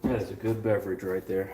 That is a good beverage right there.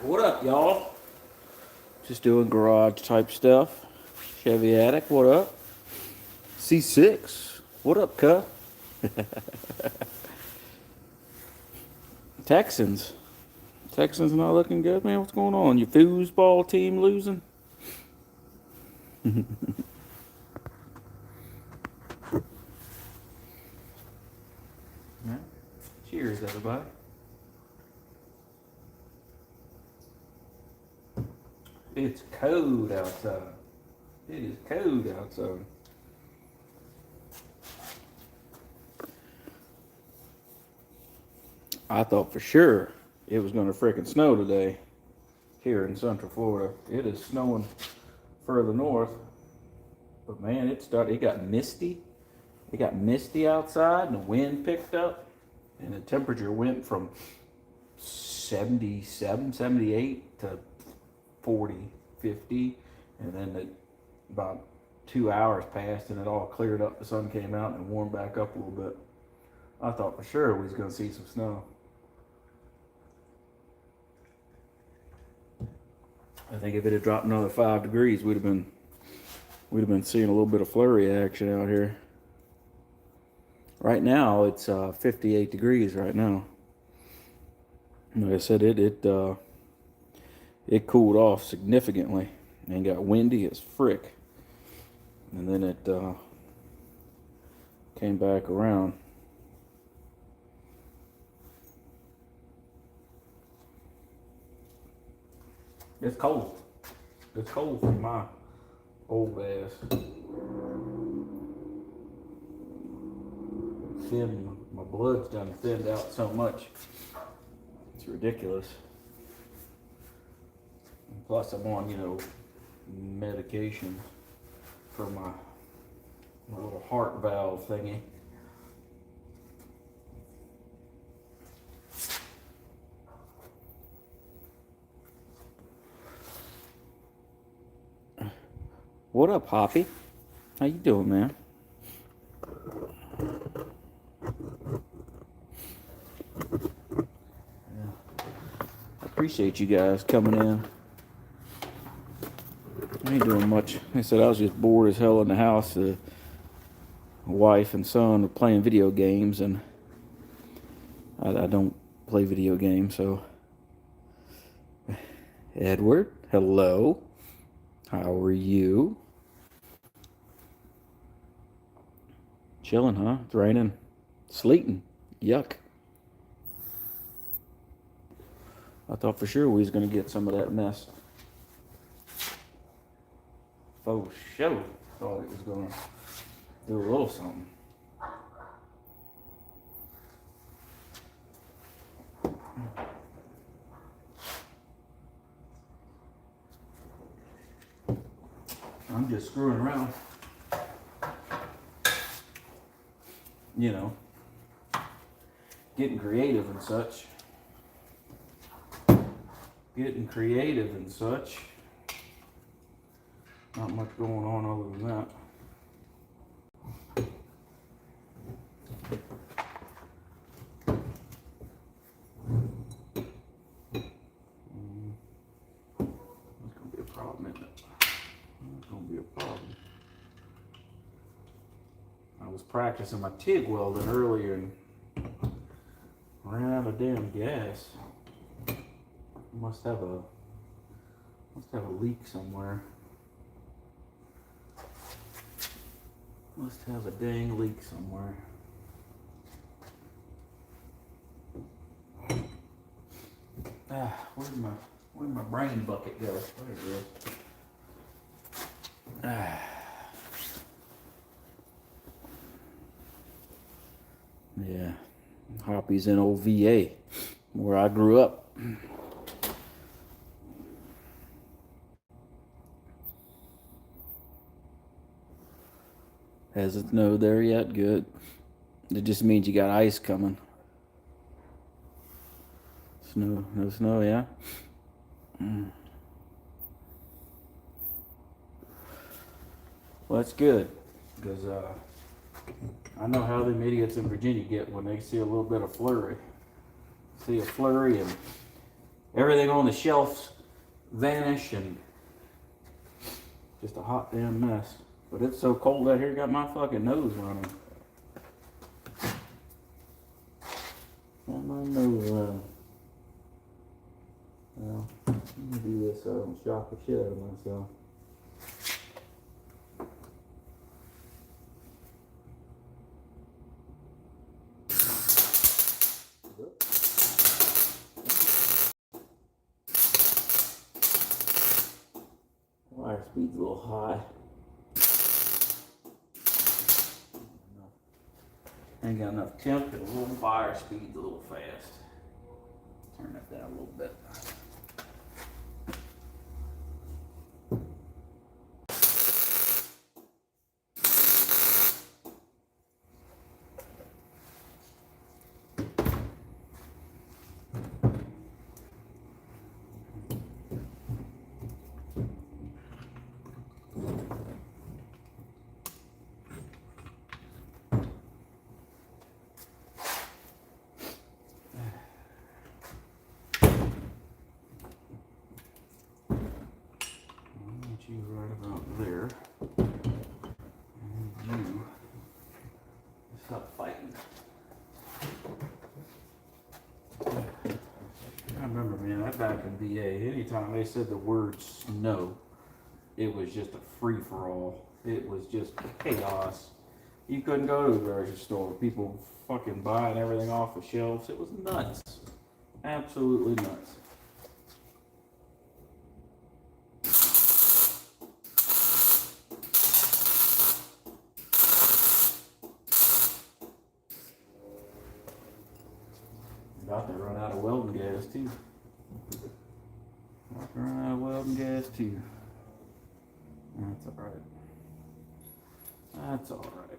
What up, y'all? Just doing garage type stuff. Chevy Attic, what up? C6, what up, cuh? Texans. Texans not looking good, man. What's going on? Your foosball team losing? Yeah. Cheers, everybody. It's cold outside. It is cold outside. I thought for sure it was going to frickin' snow today here in Central Florida. It is snowing further north, but man, it got misty. It got misty outside and the wind picked up and the temperature went from 77, 78 to 40, 50, and then about 2 hours passed and it all cleared up. The sun came out and warmed back up a little bit. I thought for sure we was going to see some snow. I think if it had dropped another 5 degrees, we'd have been seeing a little bit of flurry action out here. Right now, it's 58 degrees right now. Like I said, it cooled off significantly and got windy as frick, and then it came back around. It's cold. It's cold for my old ass. My blood's done thinned out so much. It's ridiculous. And plus, I'm on, medication for my little heart valve thingy. What up, Hoppy? How you doing, man? Yeah. I appreciate you guys coming in. I ain't doing much. Like I said, I was just bored as hell in the house. The wife and son were playing video games, and I don't play video games, so. Edward, hello. How are you? Chilling, huh? It's raining. Sleeting. Yuck. I thought for sure we was going to get some of that mess. For sure. thought it was gonna do a little something. I'm just screwing around, you know, getting creative and such. Not much going on other than that. It's gonna be a problem, isn't it? It's gonna be a problem. I was practicing my TIG welding earlier and ran out of damn gas. Must have a leak somewhere. Must have a dang leak somewhere. Where'd my brain bucket go? There it is. Yeah, Hoppy's in old VA, where I grew up. Hasn't snowed there yet? Good. It just means you got ice coming. Snow, no snow, yeah? Well, that's good, because I know how them idiots in Virginia get when they see a little bit of flurry. See a flurry and everything on the shelves vanish and just a hot damn mess. But it's so cold out here, got my fucking nose running. Got my nose running. Well, let me do this so I don't shock the shit out of myself. Wire speed's a little high. Ain't got enough temp and a little fire speed's a little fast. Turn that down a little bit. You right about there, and you stop fighting. I remember, man, that back in VA, anytime they said the word snow, it was just a free-for-all. It was just chaos. You couldn't go to the grocery store. People fucking buying everything off the shelves. It was nuts. Absolutely nuts. About to run out of welding gas too. About to run out of welding gas too. That's alright. That's alright.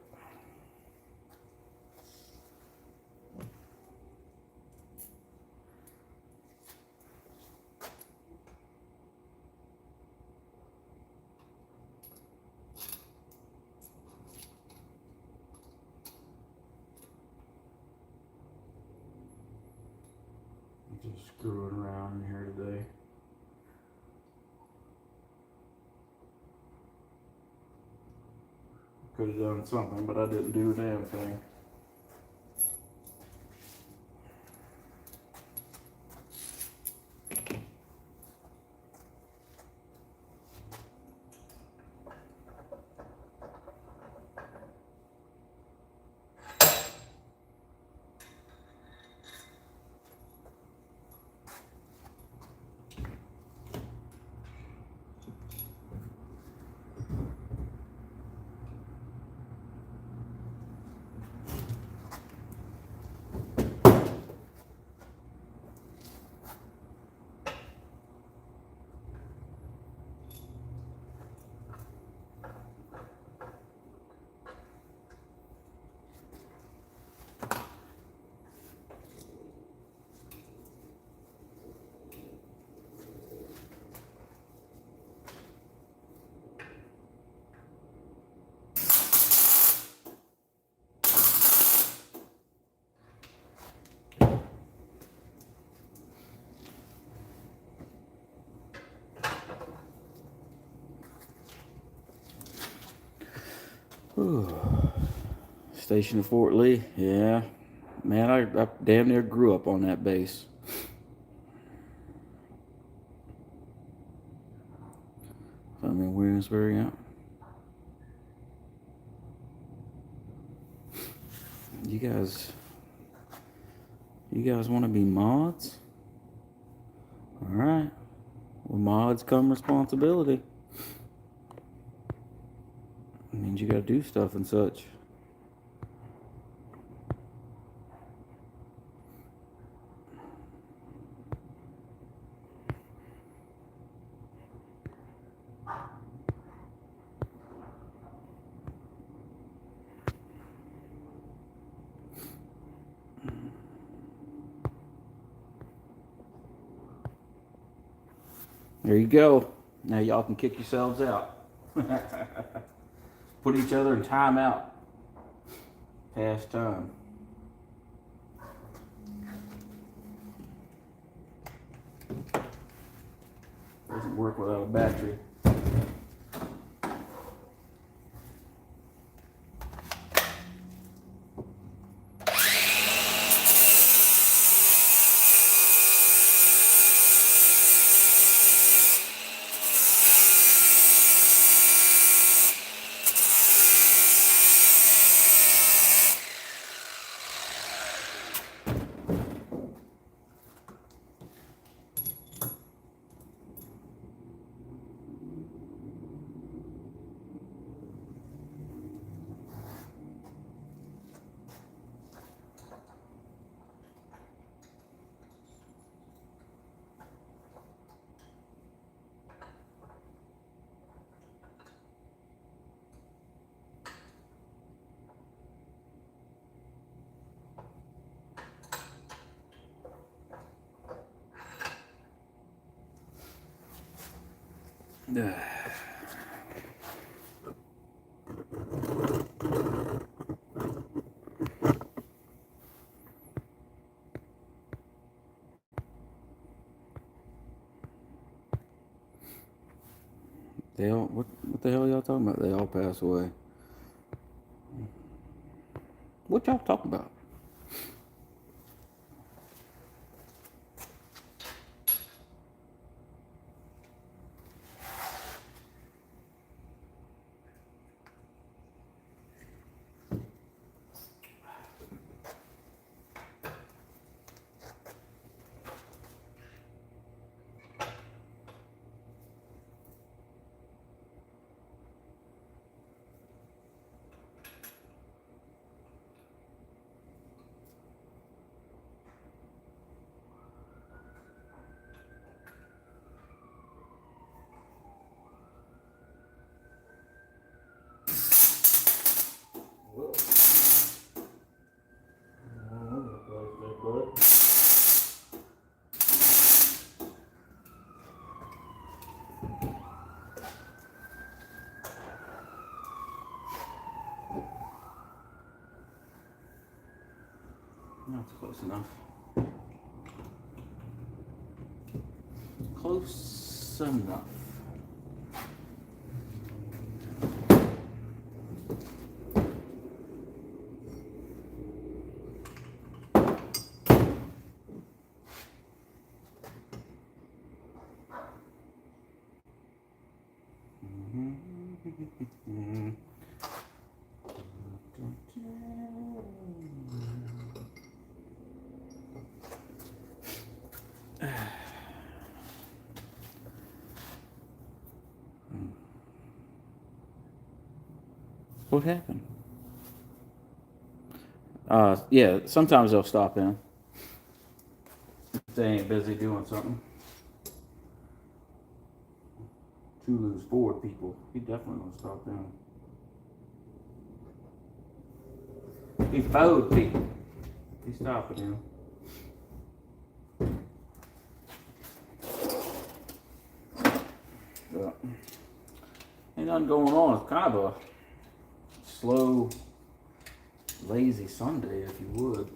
Just screwing around in here today. Could have done something, but I didn't do a damn thing. Whew. Station of Fort Lee, yeah. Man, I damn near grew up on that base. I'm in Williamsburg, yeah. You guys want to be mods? All right. With mods come responsibility. It means you gotta do stuff and such. There you go. Now y'all can kick yourselves out. Put each other in timeout. Past time. Doesn't work without a battery. They all, what the hell y'all talking about? They all pass away. What y'all talking about? That's close enough. Close enough. What happened? Yeah, sometimes they'll stop in. If they ain't busy doing something. Tulu's bored people. He definitely gonna stop in. He fouled people. He's stopping him. But ain't nothing going on. It's kind of a slow, lazy Sunday, if you would.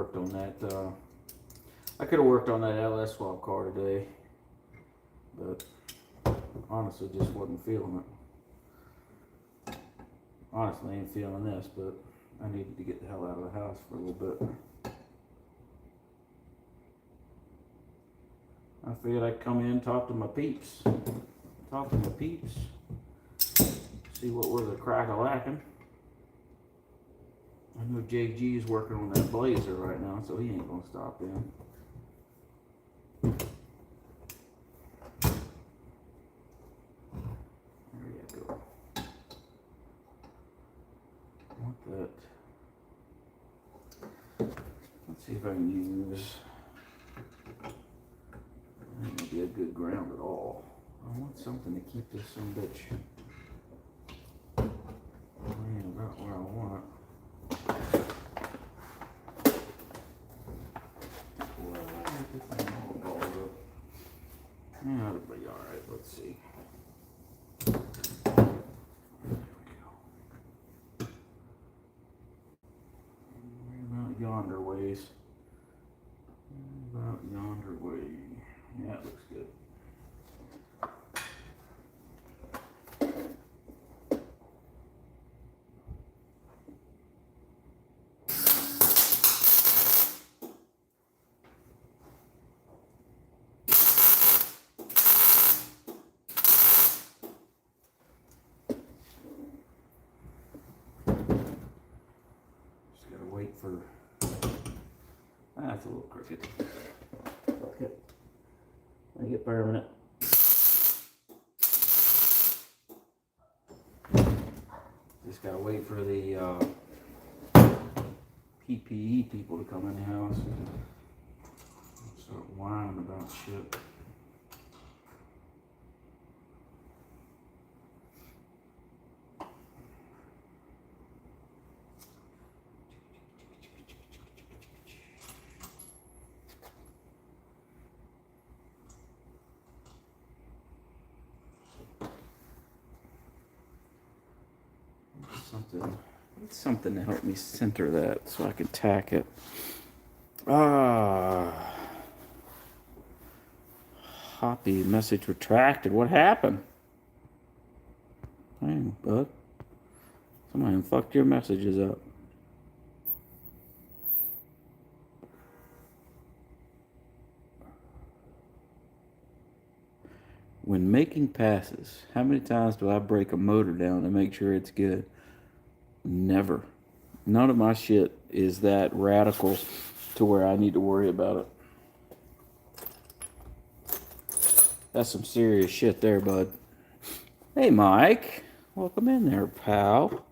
worked on that. I could have worked on that lsswap car today, but honestly, just wasn't feeling it. Honestly, I ain't feeling this, but I needed to get the hell out of the house for a little bit. I figured I'd come in, talk to my peeps, see what was a crack-a-lacking. I know JG is working on that Blazer right now, so he ain't gonna stop in. There you go. I want that. Let's see if I can use. That ain't gonna be a good ground at all. I want something to keep this some bitch laying about where I want it. Yeah, it'll be alright. Let's see. There we go. Right about yonder ways. About yonder way. Yeah, it looks good. Wait for that's a little crooked. Okay. Make it permanent. Just gotta wait for the PPE people to come in the house and start whining about shit. Something to help me center that so I can tack it. Hoppy message retracted. What happened? Dang, bud. Somebody fucked your messages up. When making passes, how many times do I break a motor down to make sure it's good? Never. None of my shit is that radical to where I need to worry about it. That's some serious shit there, bud. Hey, Mike. Welcome in there, pal.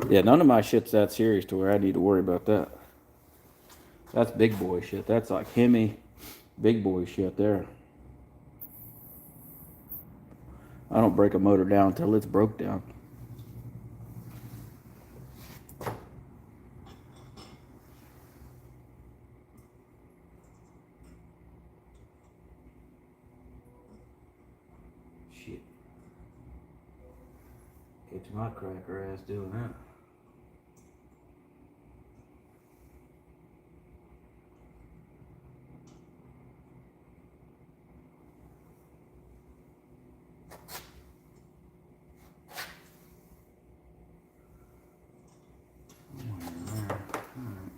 Yeah, none of my shit's that serious to where I need to worry about that. That's big boy shit. That's like Hemi, big boy shit there. I don't break a motor down until it's broke down. Shit. Catch my cracker ass doing that.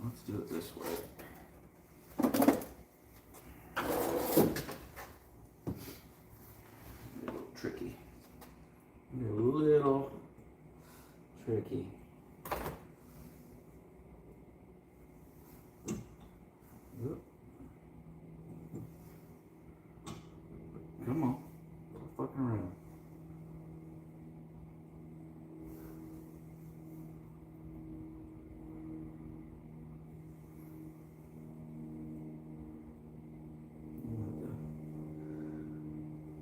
Let's do it this way. A little tricky. A little tricky. Come on. Stop fucking around.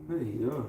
There you go.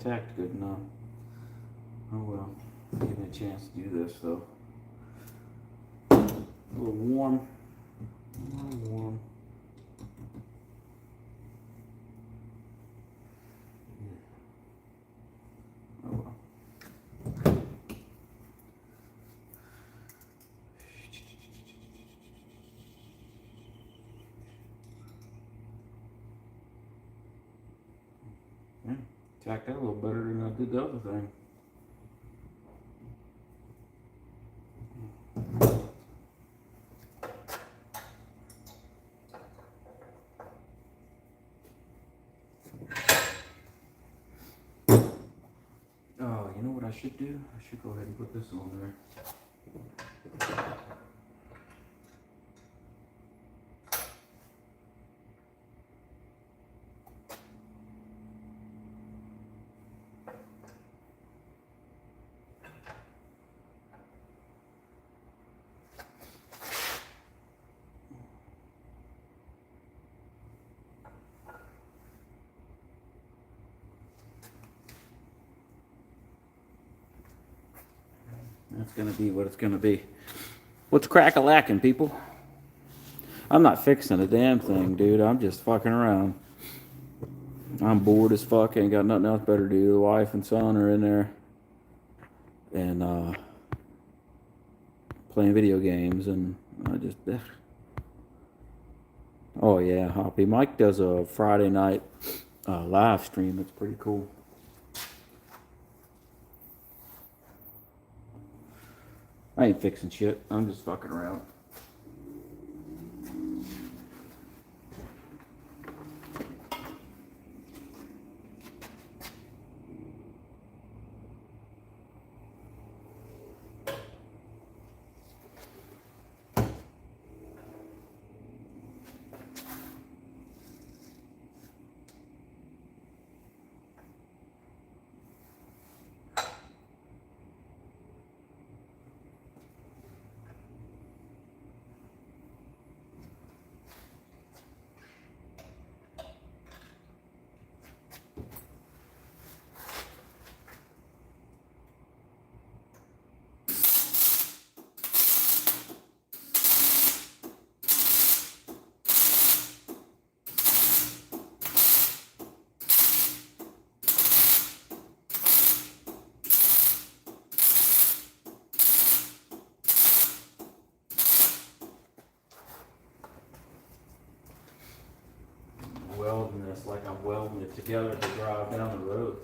tacked good enough. Oh well, give me a chance to do this though. A little warm. A little warm. Oh well. Yeah, tacked that a little better than I did the other thing. Oh, you know what I should do? I should go ahead and put this on there. That's gonna be what it's gonna be. What's crack-a-lacking, people? I'm not fixing a damn thing, dude. I'm just fucking around. I'm bored as fuck. Ain't got nothing else better to do. The wife and son are in there and playing video games, and I just. Oh yeah, Hoppy. Mike does a Friday night live stream. It's pretty cool. I ain't fixing shit. I'm just fucking around. Welding this like I'm welding it together to drive down the road.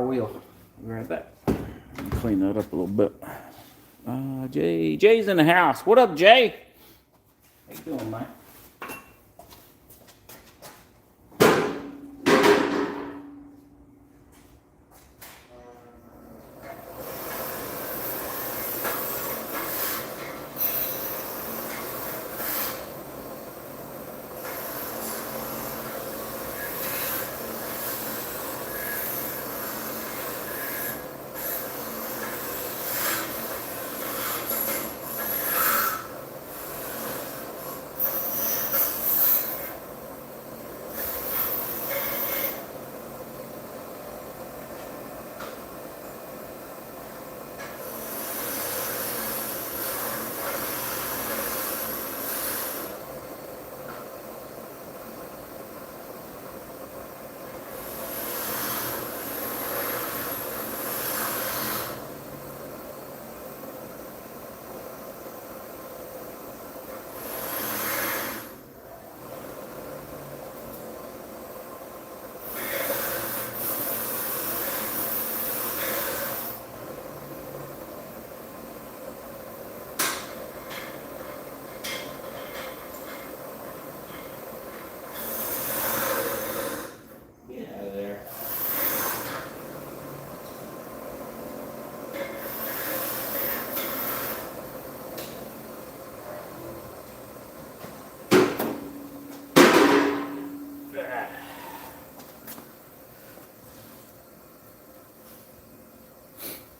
will. I'll be right back. Clean that up a little bit. Jay's in the house. What up, Jay? How you doing, man?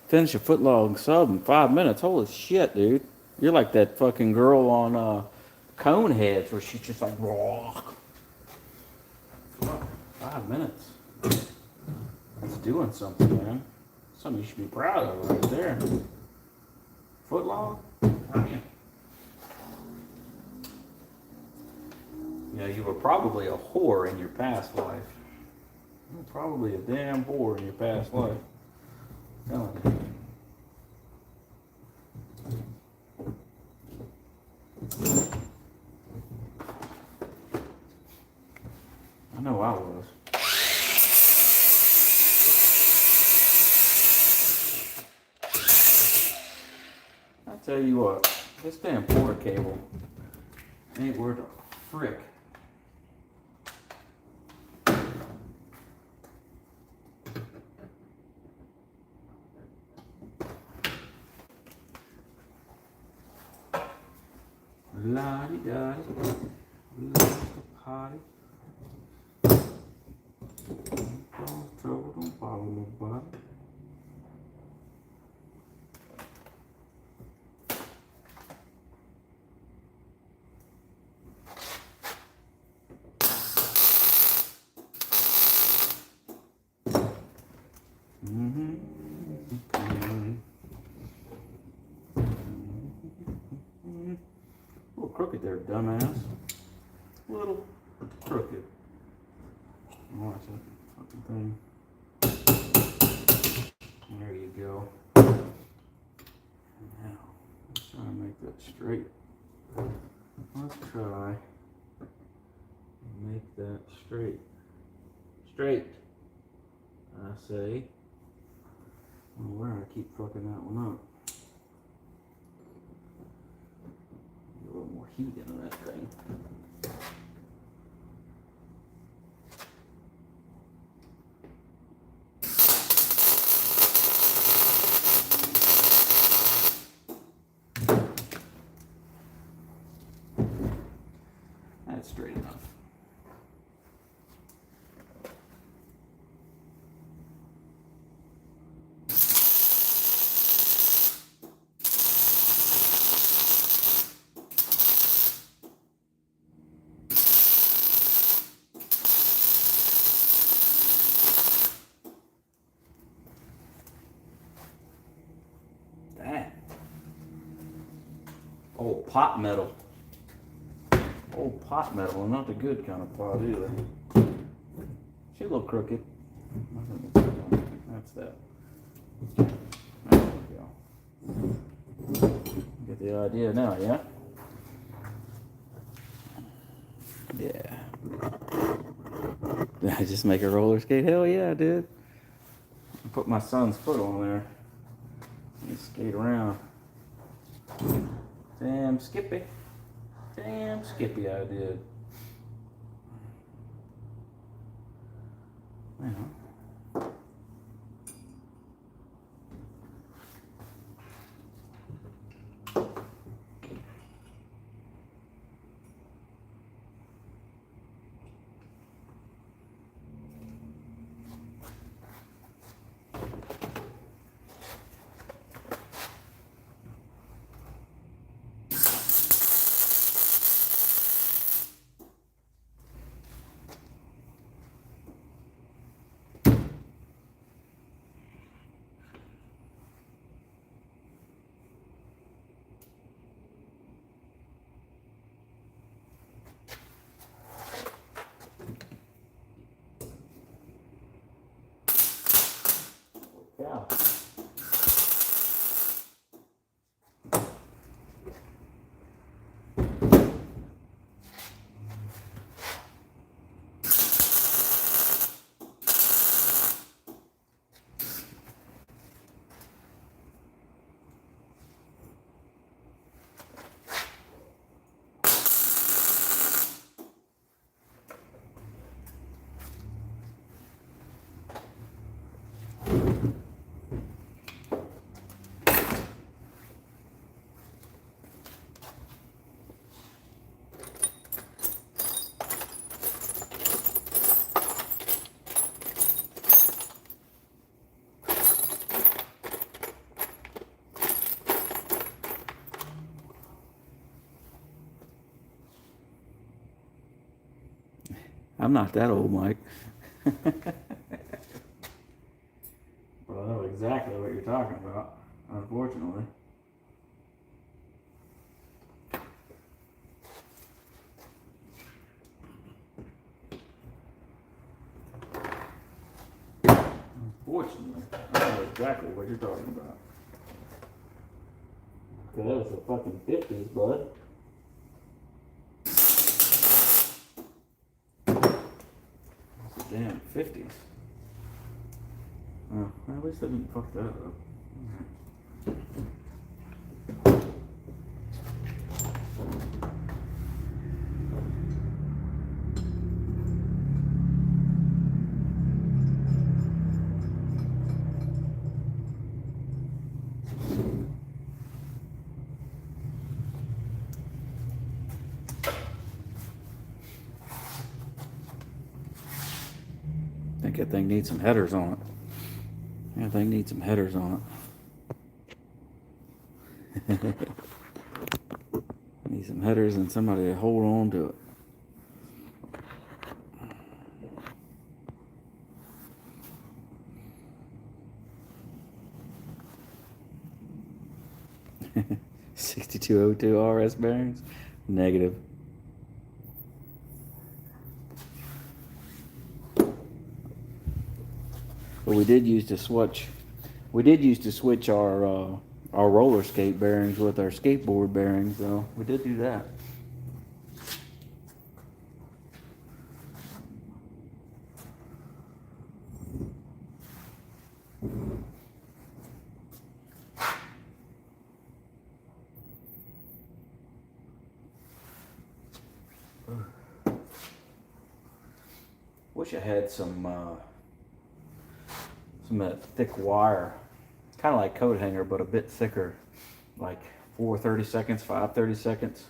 Finish a foot-long sub in 5 minutes. Holy shit, dude. You're like that fucking girl on Coneheads where she's just like, raw. 5 minutes. That's doing something, man. Something you should be proud of right there. Foot-long? I mean, you know, you were probably a whore in your past life. You were probably a damn whore in your past life. Telling you. I know I was. I tell you what, this damn porter cable ain't worth a frick. La-di-da-di, let's party. Don't trouble, don't bother nobody. A little crooked there, dumbass. A little crooked. Watch that fucking thing. There you go. Now, let's try and make that straight. Let's try and make that straight. Straight, I say. I don't know where I keep fucking that one up. A little more heat into that thing. That's straight enough. Old pot metal. Old pot metal, and not the good kind of pot either. She's a little crooked. That's that. There we go. Get the idea now, yeah? Yeah. Did I just make a roller skate? Hell yeah, I did. put my son's foot on there and skate around. Damn Skippy. Damn Skippy I did. Well. Yeah. I'm not that old, Mike. Well, I know exactly what you're talking about, unfortunately. Unfortunately, I know exactly what you're talking about. That was the fucking 50s, bud. Damn, 50s. Oh, well, at least I didn't fuck that up. I think that thing needs some headers on it. That thing needs some headers on it. Need some headers and somebody to hold on to it. 6202 RS bearings? Negative. But we did use to switch our roller skate bearings with our skateboard bearings, though. We did do that. Wish I had some thick wire, kind of like coat hanger, but a bit thicker, like 4 30-seconds, 5 30-seconds,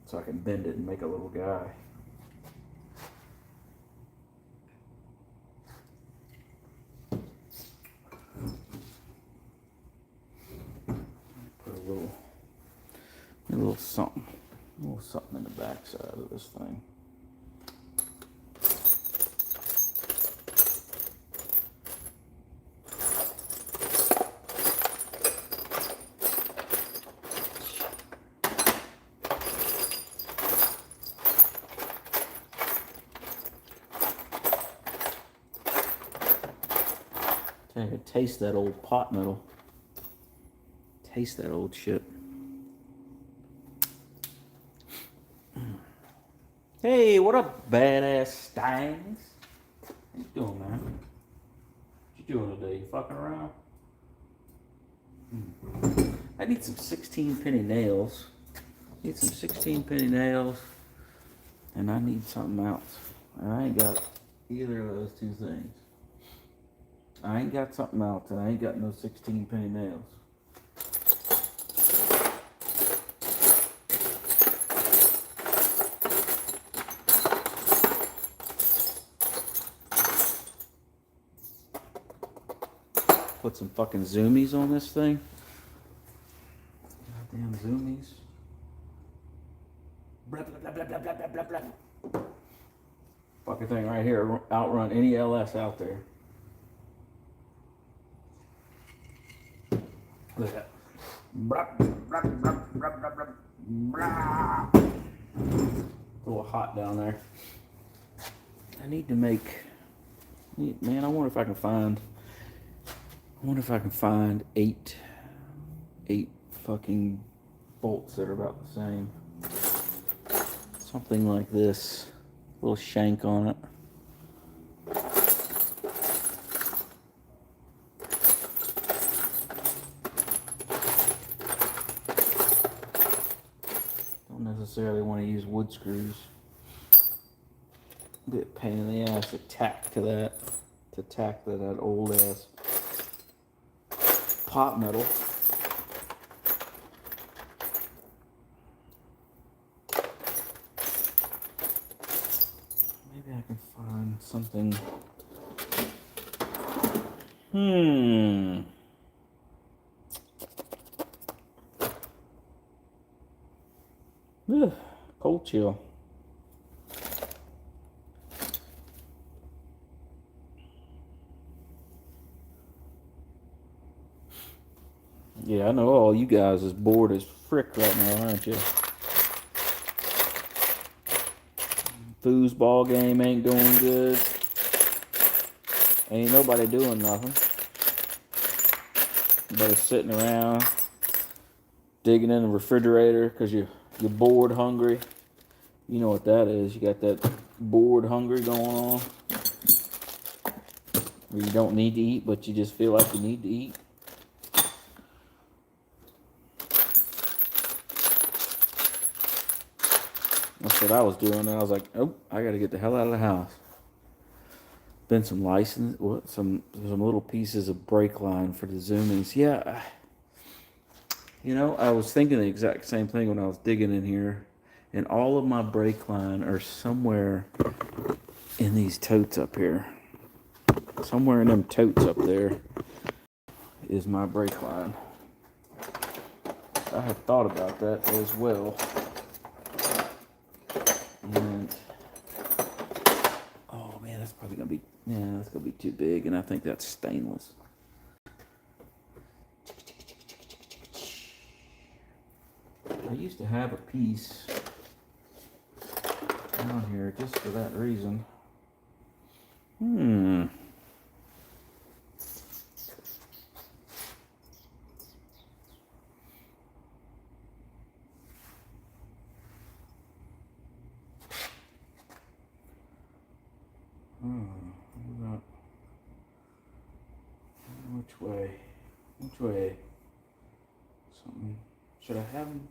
so I can bend it and make a little guy. Put a little something in the back side of this thing. I could taste that old pot metal. Taste that old shit. Hey, what up, badass Steins? How you doing, man? What you you doing today? You fucking around? I need some 16 penny nails. Need some 16 penny nails. And I need something else. And I ain't got either of those two things. I ain't got something else, and I ain't got no 16 penny nails. Put some fucking zoomies on this thing. Goddamn zoomies. Blah, blah, blah, blah, blah, blah, blah, blah. Fucking thing right here, outrun any LS out there. Look at that. Blah, blah, blah, blah, blah, blah, blah. A little hot down there. I need to make, man, I wonder if I can find eight fucking bolts that are about the same. Something like this. A little shank on it. Don't necessarily want to use wood screws. Be a pain in the ass to tack to that old ass pot metal. Maybe I can find something. Ugh, cold chill. Yeah, I know all you guys is bored as frick right now, aren't you? Foosball game ain't doing good. Ain't nobody doing nothing. Everybody's sitting around digging in the refrigerator because you're bored hungry. You know what that is. You got that bored hungry going on. Where you don't need to eat, but you just feel like you need to eat. That's what I was doing. And I was like, oh, I got to get the hell out of the house. Been some some little pieces of brake line for the zoomies. Yeah, you know, I was thinking the exact same thing when I was digging in here. And all of my brake line are somewhere in these totes up here. Somewhere in them totes up there is my brake line. I had thought about that as well. And oh man, that's probably gonna be that's gonna be too big, and I think that's stainless. I used to have a piece down here just for that reason. Which way? Something. Should I have them?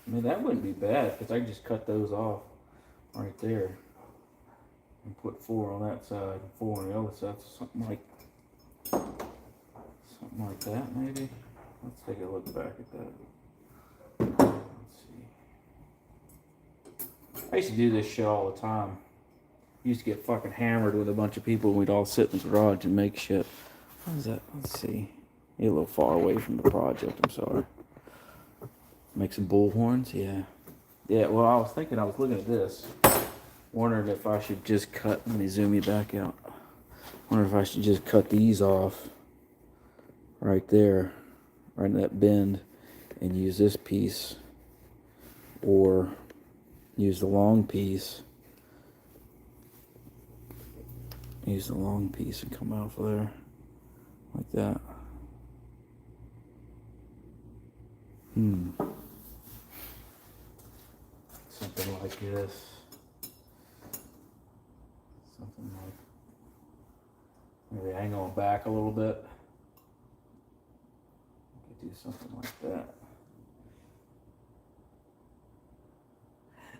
I mean, that wouldn't be bad because I could just cut those off right there and put 4 on that side and 4 on the other side. So something like that, maybe. Let's take a look back at that. Let's see. I used to do this shit all the time. Used to get fucking hammered with a bunch of people and we'd all sit in the garage and make shit. What is that? Let's see. You're a little far away from the project, I'm sorry. Make some bullhorns, yeah. Yeah, well, I was looking at this. Wondering if I should just cut, let me zoom you back out. Wondering if I should just cut these off right there, right in that bend, and use this piece. Or use the long piece. Use the long piece and come out of there. Like that. Something like this. Something like Maybe angle them back a little bit. Could do something like that.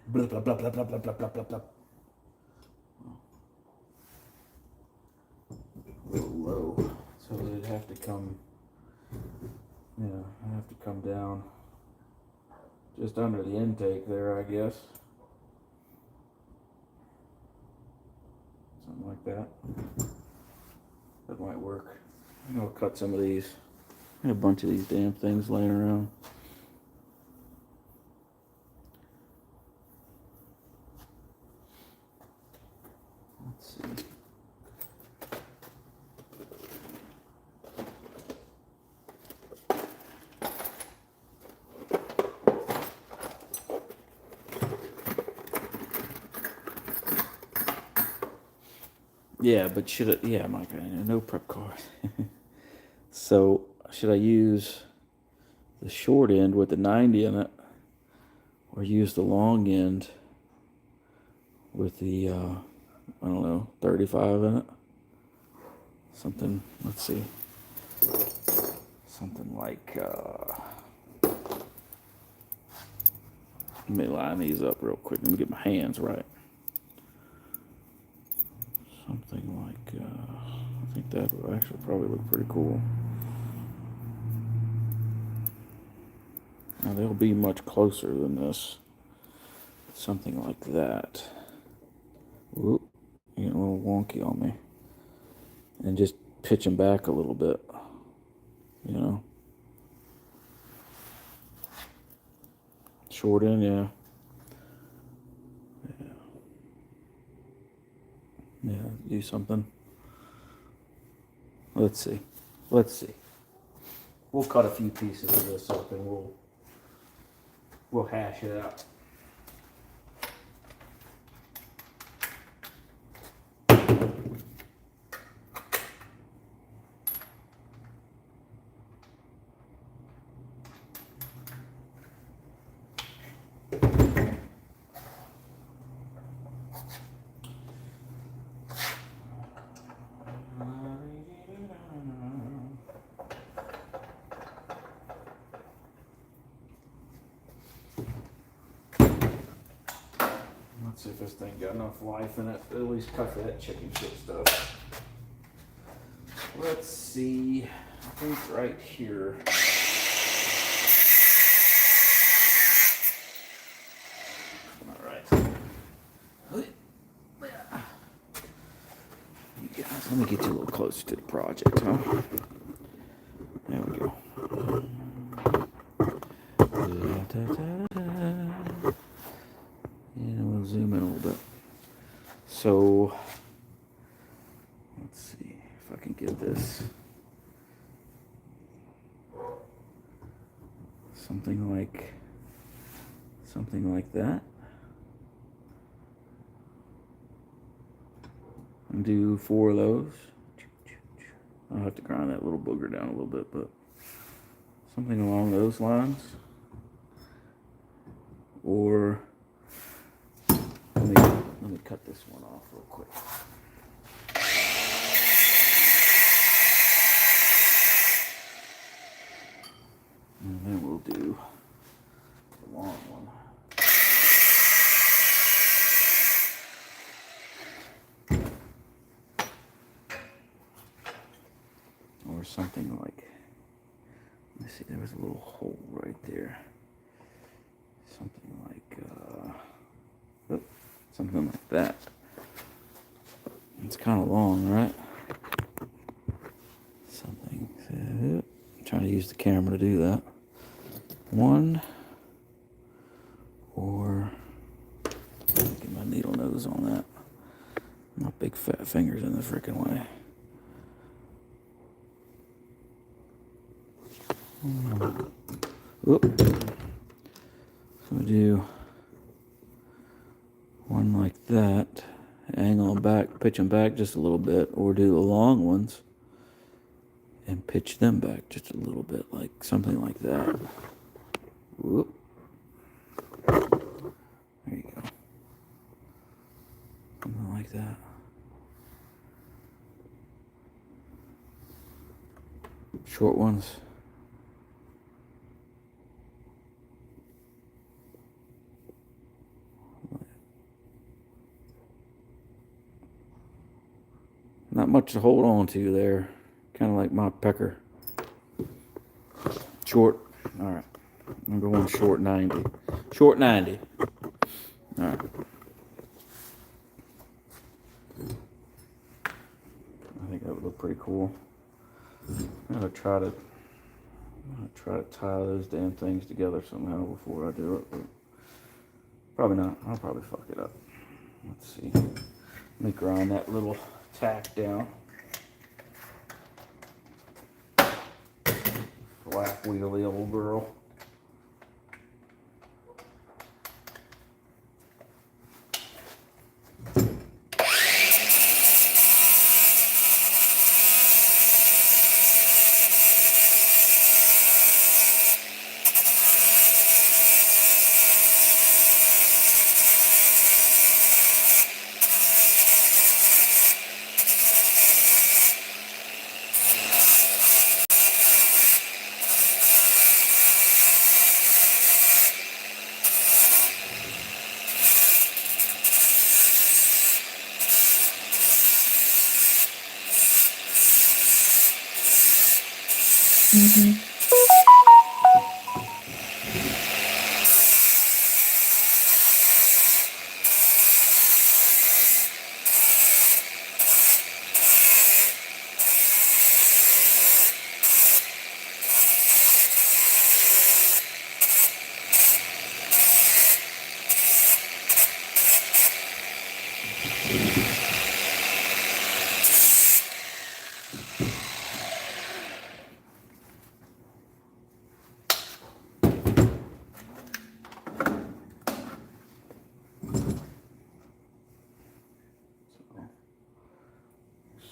Blah, blah, blah, blah, blah, blah, blah, blah, blah. A little low, so they'd have to come, yeah, I have to come down just under the intake there, I guess. Something like that. That might work. I'm gonna cut some of these. I have a bunch of these damn things laying around. Let's see. Yeah, but should I, yeah, Mike, no prep card. So, should I use the short end with the 90 in it, or use the long end with the, I don't know, 35 in it? Something, let's see. Something like, let me line these up real quick. Let me get my hands right. Something like, I think that would actually probably look pretty cool. Now they'll be much closer than this. Something like that. Whoop, getting a little wonky on me. And just pitch them back a little bit, you know. Short end, yeah. Yeah, do something. Let's see. We'll cut a few pieces of this up and we'll hash it out. Let's see if this thing got enough life in it to at least cut that chicken shit stuff. Let's see. I think right here. Alright. You guys, let me get you a little closer to the project, huh? There we go. And we'll zoom in a little bit. So, let's see if I can get this. Something like that. And do 4 of those. I'll have to grind that little booger down a little bit, but something along those lines. Or let me cut this one off real quick. And then we'll do the long one. Or something like, let's see, there was a little hole right there. Something like that. It's kind of long, right? Something. I'm trying to use the camera to do that. One, or get my needle nose on that. My big fat fingers in the freaking way. Whoop. So we do one like that, angle them back, pitch them back just a little bit, or do the long ones and pitch them back just a little bit, like something like that. Whoop. There you go. Something like that. Short ones. Not much to hold on to there. Kind of like my pecker. Short. All right. I'm going short 90. Short 90. All right. I think that would look pretty cool. I'm gonna try to tie those damn things together somehow before I do it. But probably not. I'll probably fuck it up. Let's see. Let me grind that little tack down. Black wheelie old girl.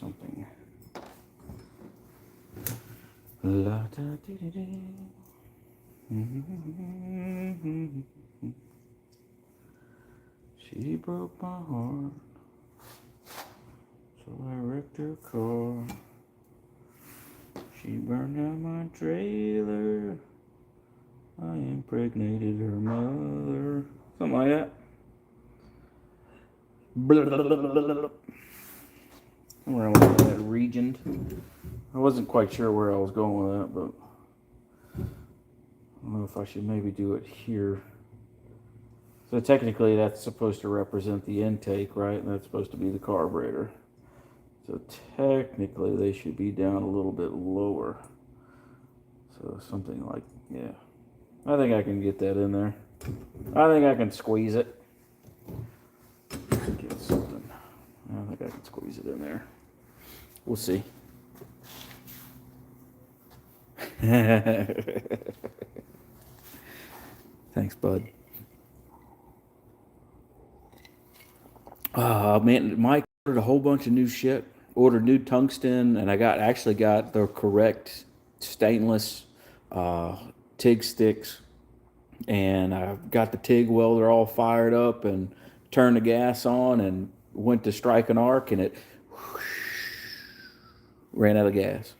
Something. La da dee dee dee. She broke my heart, so I wrecked her car. She burned down my trailer. I impregnated her mother. Something like that. Somewhere around that region. I wasn't quite sure where I was going with that, but I don't know if I should maybe do it here. So technically that's supposed to represent the intake, right? And that's supposed to be the carburetor. So technically they should be down a little bit lower. So something like, yeah. I think I can get that in there. I think I can squeeze it. Get something. I think I can squeeze it in there. We'll see. Thanks, bud. Man, Mike ordered a whole bunch of new shit. Ordered new tungsten, and I actually got the correct stainless TIG sticks, and I got the TIG welder all fired up and turned the gas on and went to strike an arc, and it ran out of gas.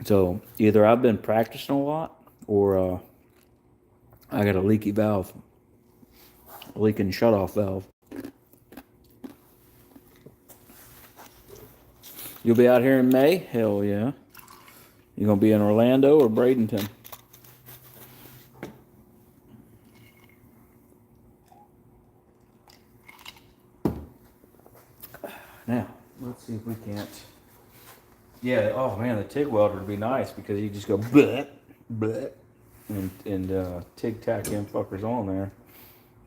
So either I've been practicing a lot, or I got a leaky valve, a leaking shutoff valve. You'll be out here in May? Hell yeah. You gonna be in Orlando or Bradenton? Now, let's see if we can't. Yeah, oh man, the TIG welder would be nice because you just go bleh, bleh, and TIG tack them fuckers on there.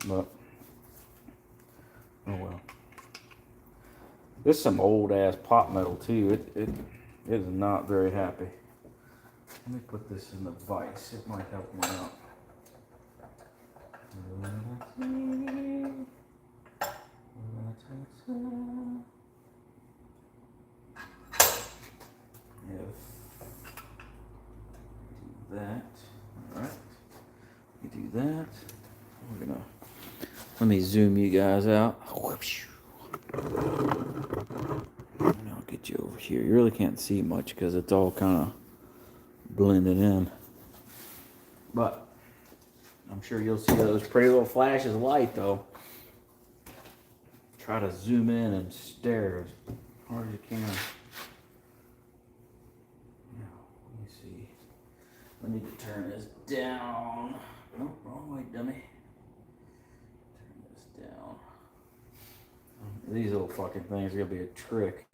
But, oh well. This is some old ass pot metal too. It is not very happy. Let me put this in the vise. It might help me out. Do that. All right. You do that. We're gonna. Let me zoom you guys out. get you over here. You really can't see much because it's all kind of blended in. But I'm sure you'll see those pretty little flashes of light, though. Try to zoom in and stare as hard as you can. Now, let me see. I need to turn this down. Oh, wrong way, dummy. Turn this down. These little fucking things are gonna be a trick.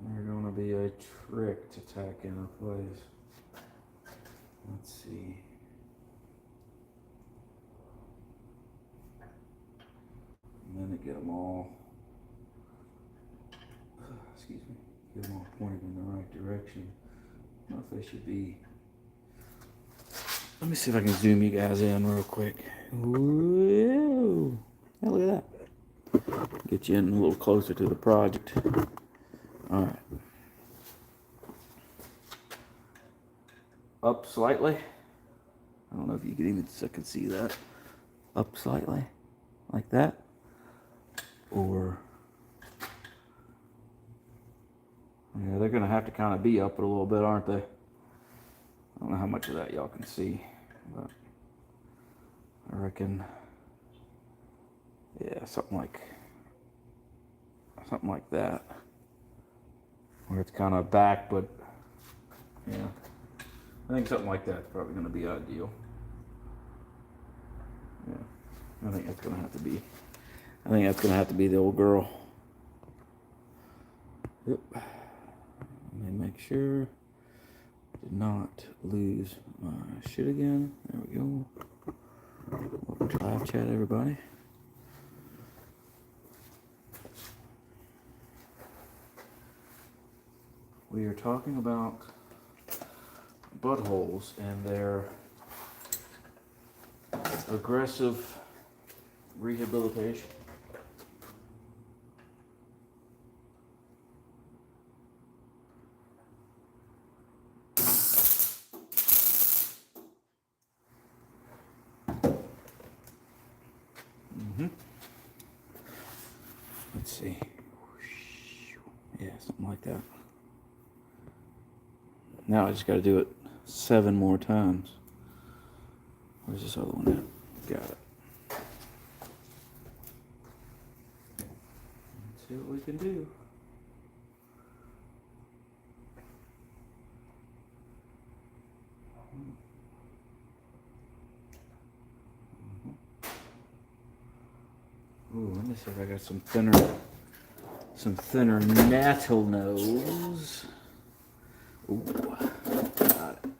They're gonna be a trick to tack into place. Let's see. And then to get them all, excuse me, get them all pointed in the right direction. I don't know if they should be. Let me see if I can zoom you guys in real quick. Whoa! Hey, look at that. Get you in a little closer to the project. All right. Up slightly. I don't know if you can even see that. Up slightly, like that. Or, yeah, they're gonna have to kind of be up a little bit, aren't they? I don't know how much of that y'all can see, but I reckon, yeah, something like that, where it's kind of back, but yeah, I think something like that's probably gonna be ideal. Yeah, I think that's gonna have to be. I think that's gonna have to be the old girl. Yep. Let me make sure. Did not lose my shit again. There we go. Welcome to live chat, everybody. We are talking about buttholes and their aggressive rehabilitation. Let's see. Yeah, something like that. Now I just got to do it 7 more times. Where's this other one at? Got it. Let's see what we can do. Ooh, let me see if I got some thinner nattle nose. Ooh, got it.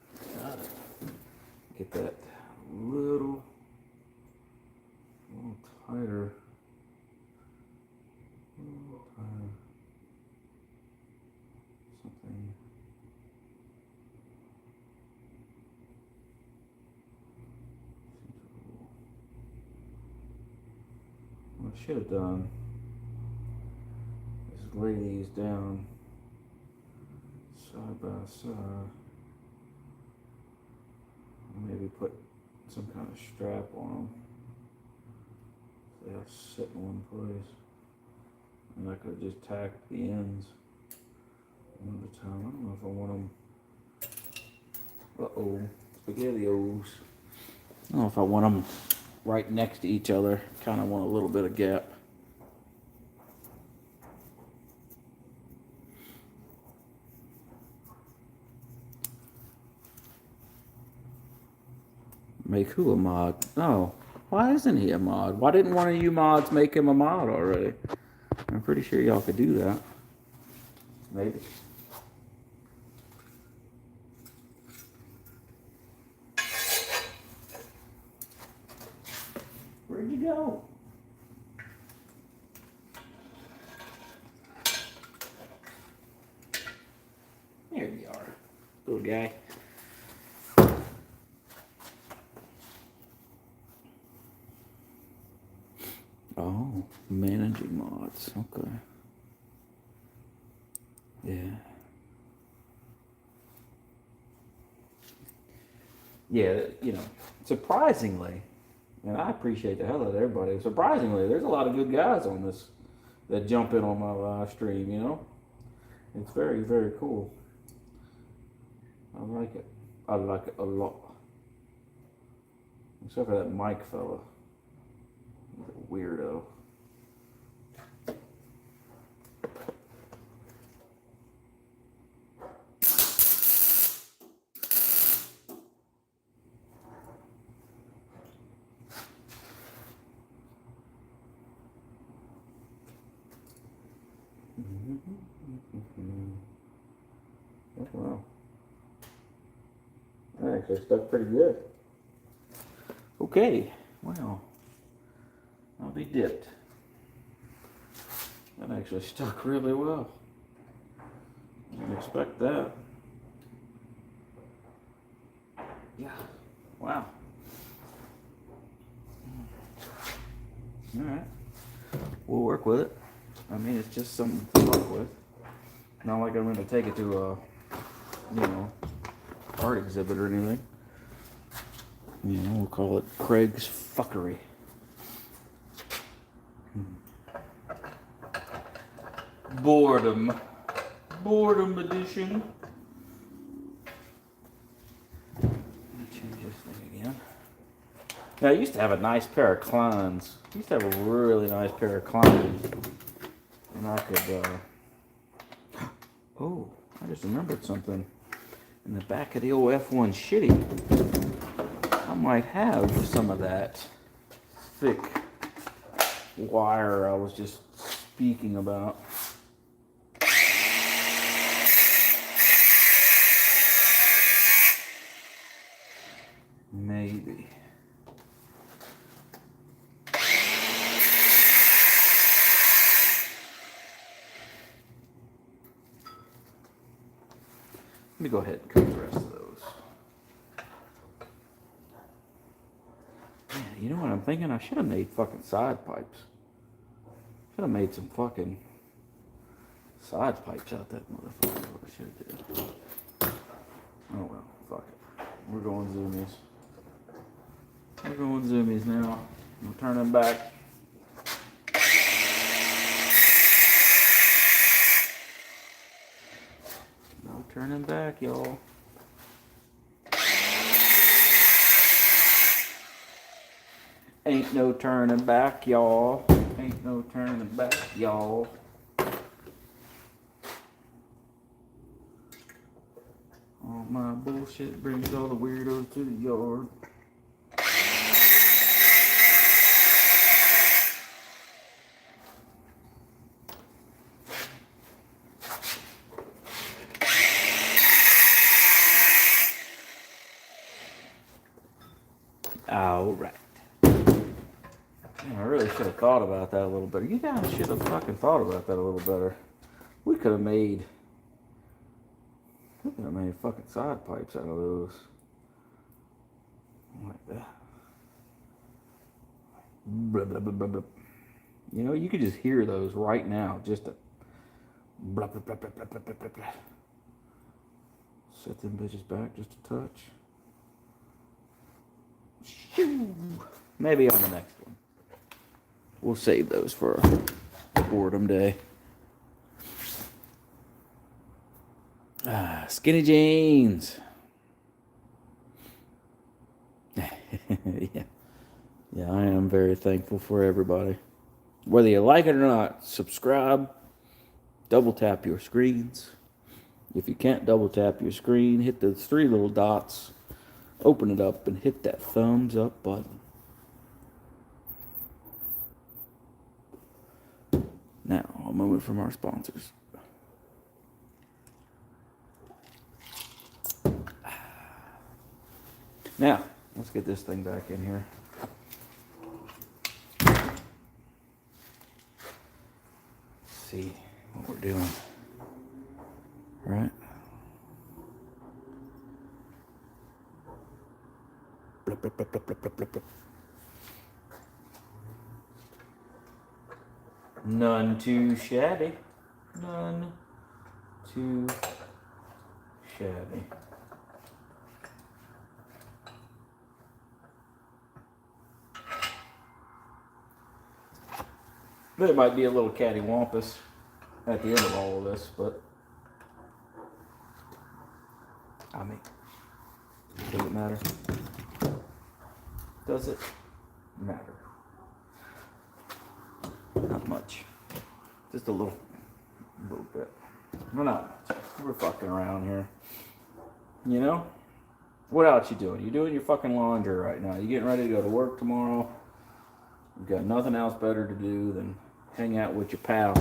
Get that little tighter. Something. What I should have done is lay these down side by side. Maybe put some kind of strap on them so they'll sit in one place. And I could have just tacked the ends one at a time. I don't know if I want them. SpaghettiOs. I don't know if I want them right next to each other. Kind of want a little bit of gap. Make who a mod? Oh, why isn't he a mod? Why didn't one of you mods make him a mod already? I'm pretty sure y'all could do that. Maybe. Where'd you go? There you are, little guy. Oh, managing mods. Okay. Yeah. Yeah, you know, surprisingly, and I appreciate the hell out of everybody. Surprisingly, there's a lot of good guys on this that jump in on my live stream, you know? It's very, very cool. I like it. I like it a lot. Except for that Mike fella. He's a weirdo. Wow. That actually stuck pretty good. Okay, well, I'll be dipped. That actually stuck really well. Didn't expect that. Yeah, wow. All right, we'll work with it. I mean, it's just something to work with. Not like I'm going to take it to a, art exhibit or anything. We'll call it Craig's Fuckery. Boredom edition. Let me change this thing again. Now, I used to have a nice pair of Kleins. I used to have a really nice pair of Kleins. And I could, oh, I just remembered something. In the back of the old F1 Shitty, I might have some of that thick wire I was just speaking about. Maybe. Let me go ahead and cut the rest of those. Man, you know what I'm thinking? I should have made fucking side pipes. Should have made some fucking side pipes out that motherfucker. What I should have did. Oh well, fuck it. We're going zoomies. We're going zoomies now. I'm turning back. No turning back, y'all. Ain't no turning back, y'all. Ain't no turning back, y'all. All my bullshit brings all the weirdos to the yard. All right. I really should have thought about that a little better. You guys should have fucking thought about that a little better. We could have made fucking side pipes out of those. Like that. Blah, blah, blah, blah, blah. You could just hear those right now. Just a blah, blah, blah, blah, blah, blah, blah, blah. Set them bitches back just a touch. Shoo. Maybe on the next one. We'll save those for a boredom day. Skinny jeans. Yeah, I am very thankful for everybody. Whether you like it or not, subscribe, double tap your screens. If you can't double tap your screen, hit those three little dots, open it up, and hit that thumbs up button. Now, a moment from our sponsors. Now, let's get this thing back in here. See what we're doing. Right? Blip, blip, blip, blip, blip, blip, blip. None too shabby. None too shabby. But it might be a little cattywampus at the end of all of this, but I mean, does it matter? Does it matter? Not much. Just a little bit. We're not much. We're fucking around here. You know? What else you doing? You doing your fucking laundry right now. You getting ready to go to work tomorrow. You've got nothing else better to do than hang out with your pal.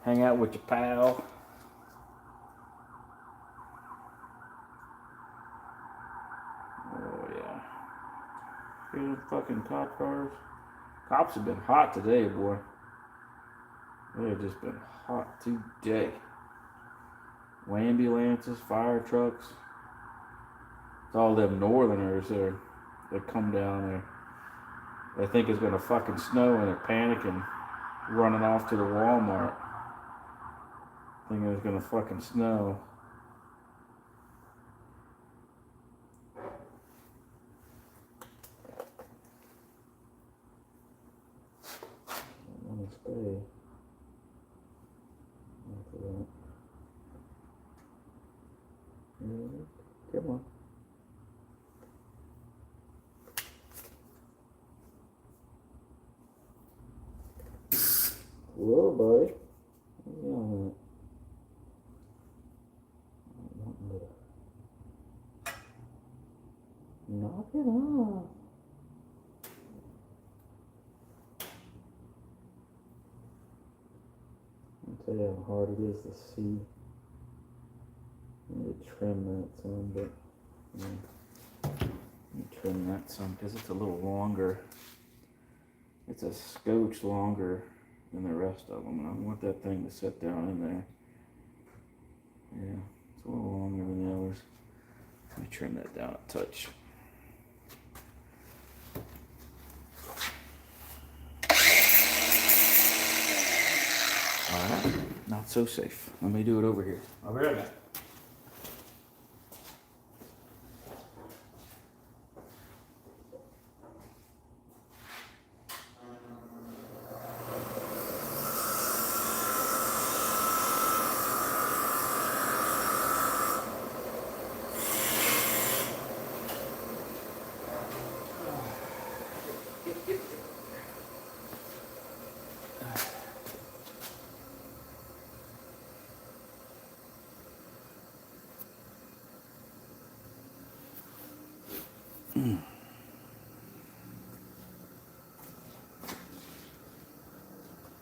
Hang out with your pal. Oh yeah. Hear them fucking cop cars? Cops have been hot today, boy. They have just been hot today. Ambulances, fire trucks. It's all them northerners there that come down there. They think it's gonna fucking snow and they're panicking, running off to the Walmart, thinking it's gonna fucking snow. I wanna stay after that. Come on. Whoa, buddy. What are you yelling at? Knock it off. I'll tell you how hard it is to see. I need to trim that some, but let me trim that some because it's a little longer. It's a scotch longer than the rest of them, and I want that thing to sit down in there. Yeah, it's a little longer than the others. Let me trim that down a touch. Alright, not so safe. Let me do it over here. I'll be right back.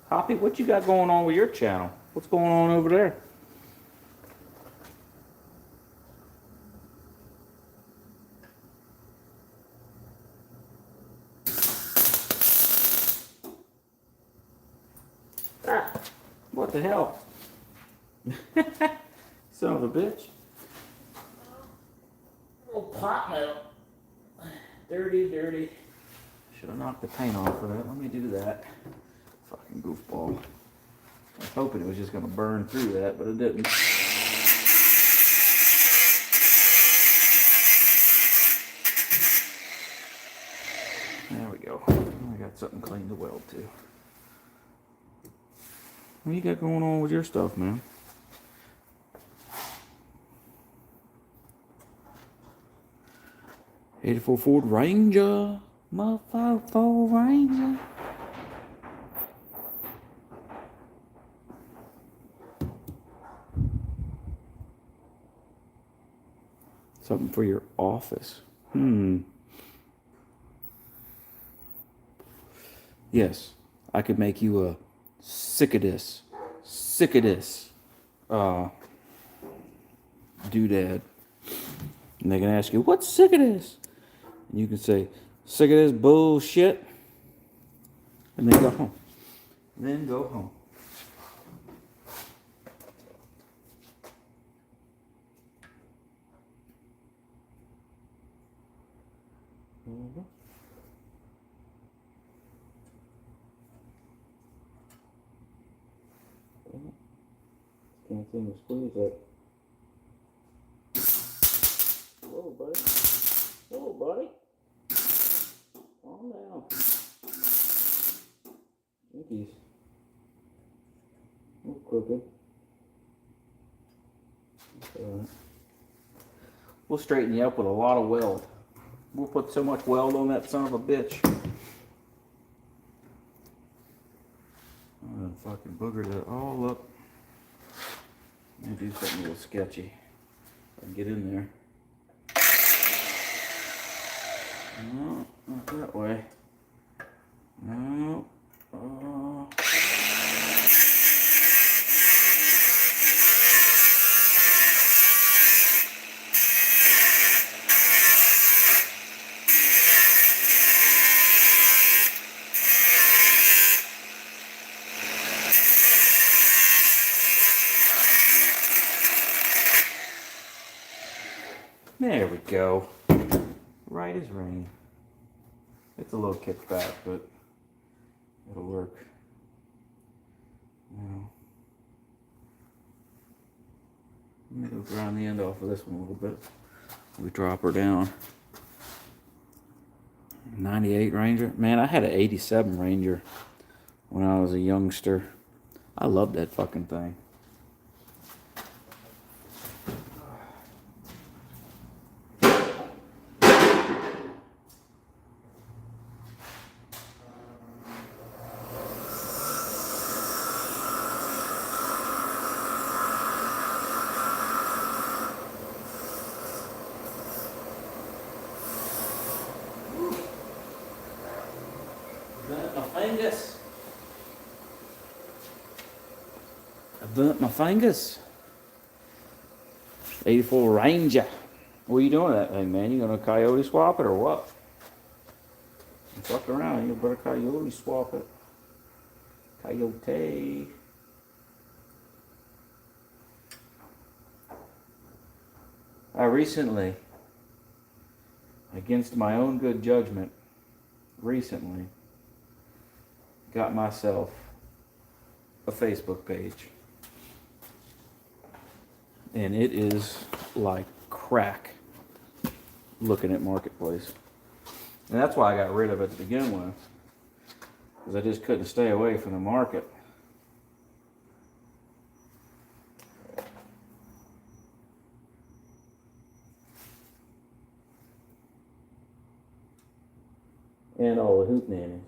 Hoppy, what you got going on with your channel? What's going on over there? Ah, what the hell? Son of a bitch. Oh, pot metal. Dirty, dirty. Should have knocked the paint off of that. Let me do that. Fucking goofball. I was hoping it was just going to burn through that, but it didn't. There we go. I got something clean to weld to. What you got going on with your stuff, man? '84 Ford Ranger. Motherfucker, Ford Ranger. Something for your office. Yes, I could make you a sick of this doodad. And they can ask you, what's sick of this? And you can say, sick of this bullshit. And then go home. Then go home. Mm-hmm. Can't seem to squeeze it. Whoa, buddy. Whoa, buddy. Calm down. Jinkies. A little crooked. That's alright. We'll straighten you up with a lot of weld. We'll put so much weld on that son of a bitch. I fucking boogered it all up. Let me do something a little sketchy. I can get in there. No, not that way. No. There we go. Right as rain. It's a little kicked back, but it'll work. Now, let me go grind the end off of this one a little bit. We drop her down. 98 Ranger. Man, I had an 87 Ranger when I was a youngster. I loved that fucking thing. I burnt my fingers. 84 Ranger. What are you doing with that thing, man? You gonna coyote swap it or what? Fuck around, you better coyote swap it. Coyote. I recently, against my own good judgment, got myself a Facebook page. And it is like crack looking at Marketplace. And that's why I got rid of it to begin with. Because I just couldn't stay away from the market. And all the hoot nannies.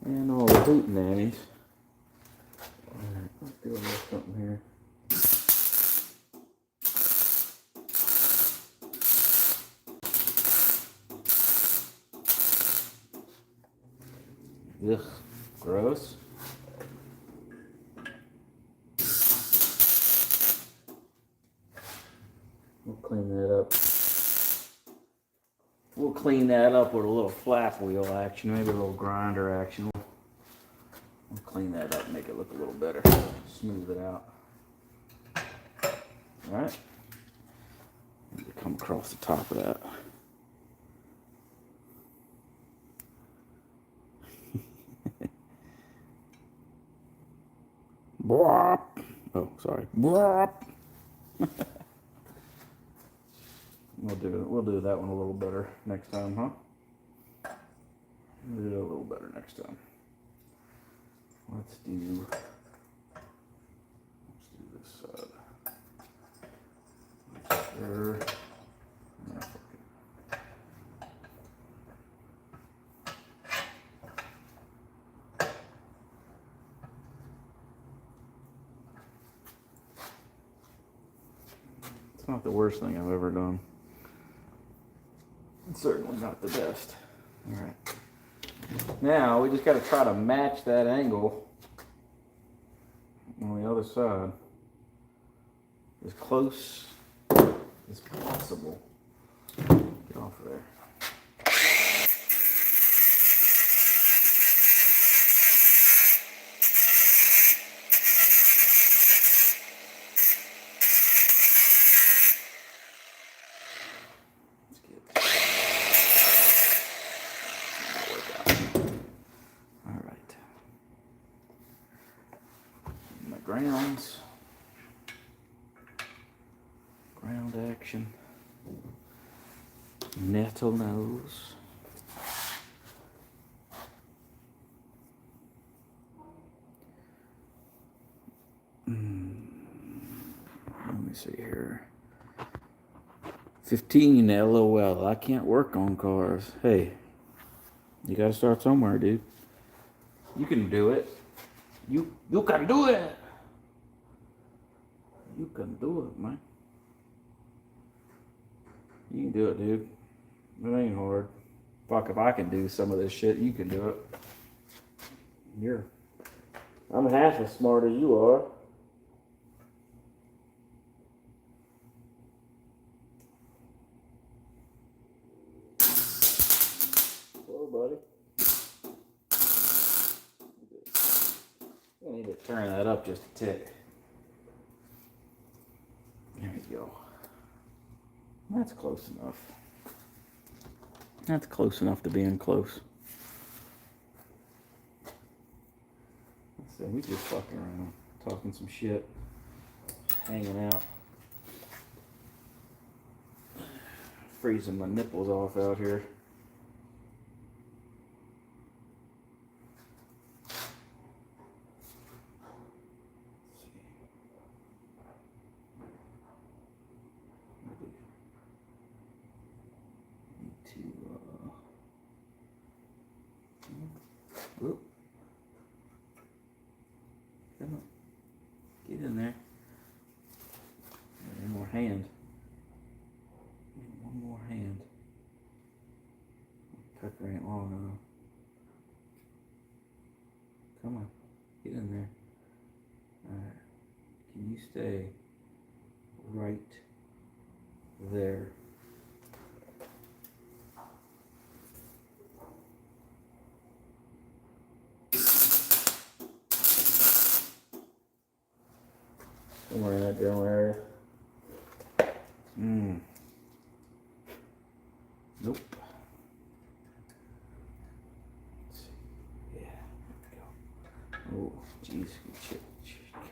And all the hoot nannies. Alright, let's do a little something here. Ugh, gross. We'll clean that up. We'll clean that up with a little flap wheel action, maybe a little grinder action. We'll clean that up, make it look a little better. Smooth it out. Alright. Come across the top of that. Bwop. Oh, sorry. Bwop. We'll do that one a little better next time, huh? We'll do it a little better next time. Let's do this side. Sure. It's not the worst thing I've ever done. It's certainly not the best. All right. Now we just got to try to match that angle on the other side as close as possible. Get off of there. Grounds, ground action, nettle nose, me see here. 15, LOL. I can't work on cars. Hey, you gotta start somewhere, dude. You can do it. You can do it. You can do it, man. You can do it, dude. It ain't hard. Fuck, if I can do some of this shit, you can do it. I'm half as smart as you are. Hello, buddy. I need to turn that up just a tick. There we go. That's close enough. That's close enough to being close. So we just fucking around, talking some shit, hanging out, freezing my nipples off out here. Whoop. Come on. Get in there. One more hand. One more hand. Pecker ain't long enough. Come on. Get in there. Alright. Can you stay right there? Somewhere in that general area. Nope. Let's see. Yeah, there we go. Oh, jeez.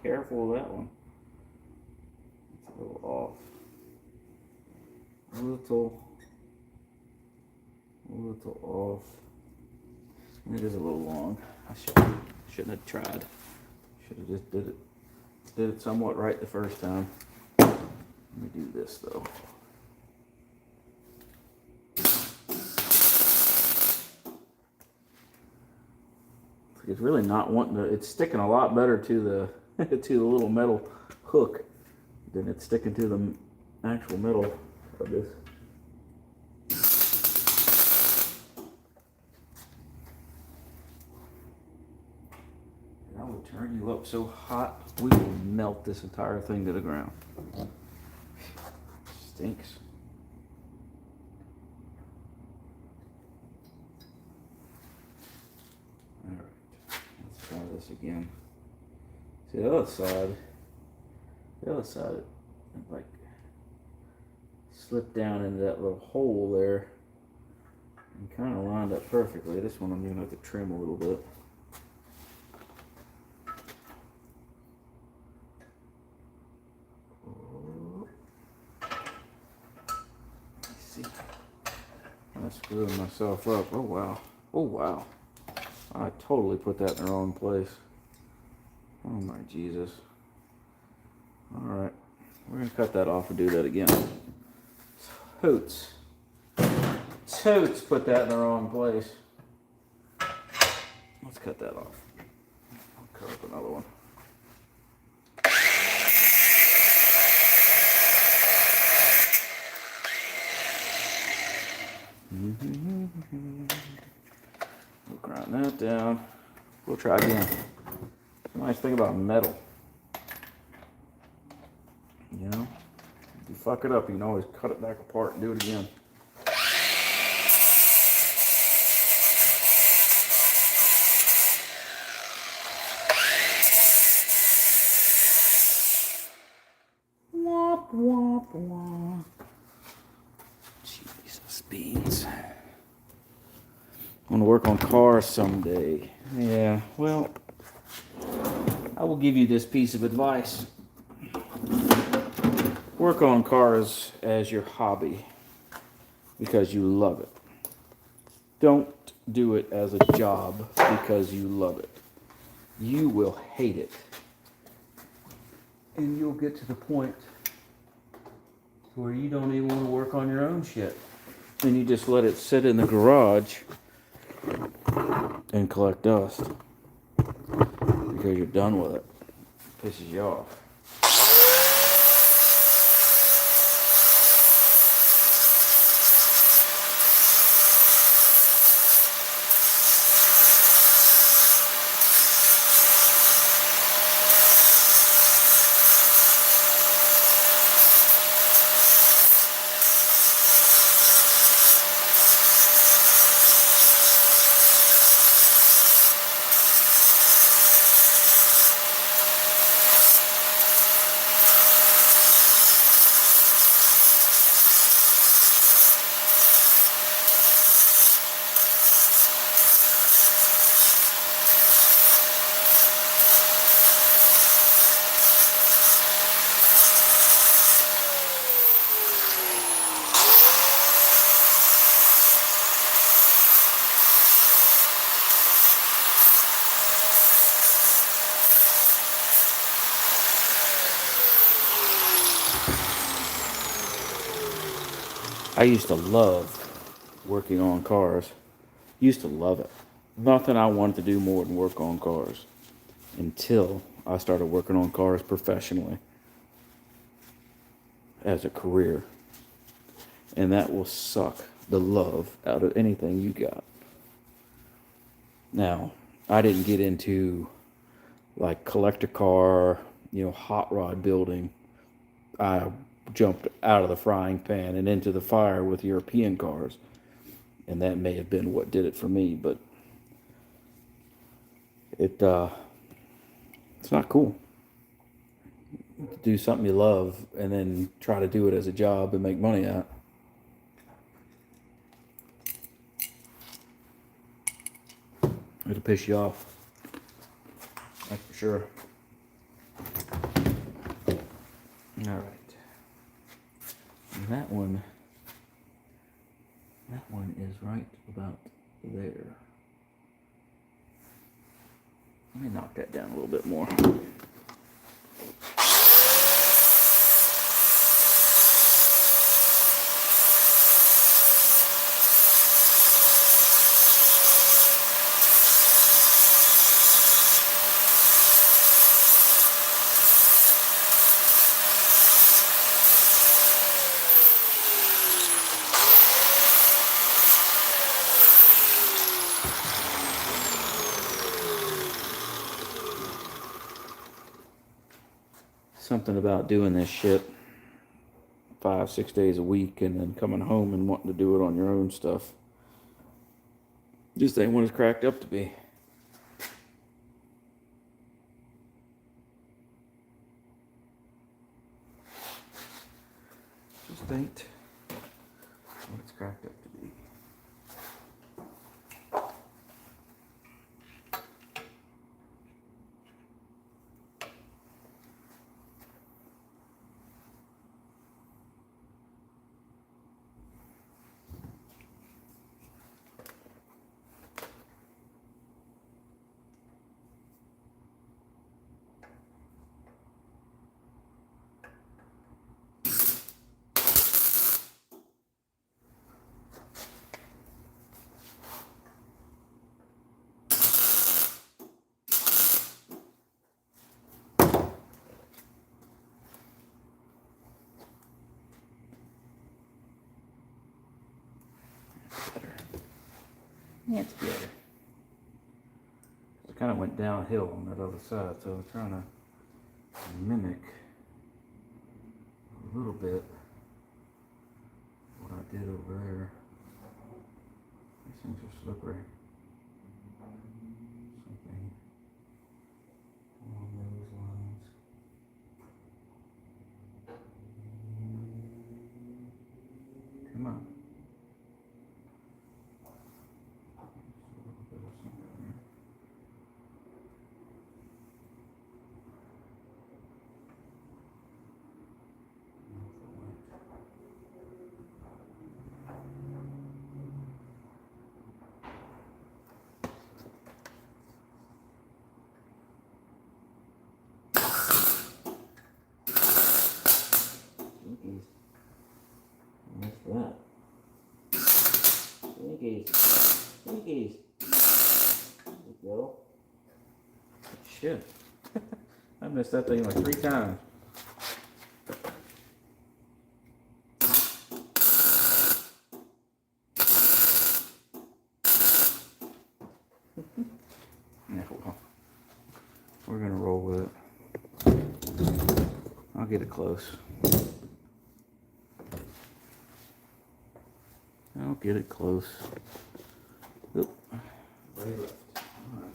Careful of that one. It's a little off. A little off. It is a little long. I shouldn't have tried. Should have just did it somewhat right the first time. Let me do this though. It's really not wanting to. It's sticking a lot better to the to the little metal hook than it's sticking to the actual metal of this. I will turn you up so hot we will melt this entire thing to the ground. Stinks. Alright, let's try this again. See the other side, it like slipped down into that little hole there and kind of lined up perfectly. This one I'm going to have to trim a little bit. I'm screwing myself up. Oh wow. Oh wow. I totally put that in the wrong place. Oh my Jesus. Alright. We're going to cut that off and do that again. Toots put that in the wrong place. Let's cut that off. I'll cut up another one. We'll grind that down. We'll try again. The nice thing about metal, you know, if you fuck it up, you can always cut it back apart and do it again. Womp, womp, womp. Jesus beans. I want to work on cars someday. Yeah, well, I will give you this piece of advice. Work on cars as your hobby because you love it. Don't do it as a job because you love it. You will hate it. And you'll get to the point where you don't even want to work on your own shit. And you just let it sit in the garage and collect dust because you're done with it. Pisses you off. I used to love working on cars. Used to love it. Nothing I wanted to do more than work on cars until I started working on cars professionally as a career. And that will suck the love out of anything you got. Now, I didn't get into like collector car, hot rod building. I jumped out of the frying pan and into the fire with European cars. And that may have been what did it for me, but it's not cool to do something you love and then try to do it as a job and make money at. It'll piss you off. That's for sure. All right. And that one is right about there. Let me knock that down a little bit more. Something about doing this shit 5-6 days a week and then coming home and wanting to do it on your own stuff just ain't what it's cracked up to be. Just ain't what it's cracked up to be. Yeah, it's better. It kind of went downhill on that other side, so I'm trying to mimic a little bit what I did over there. These things are slippery. Something along those lines. Come on. that? Twinkies. Twinkies. There we go. Shit. I missed that thing like 3 times. Yeah, hold on. We're gonna roll with it. I'll get it close. I'll get it close. Oop. Right left. All right.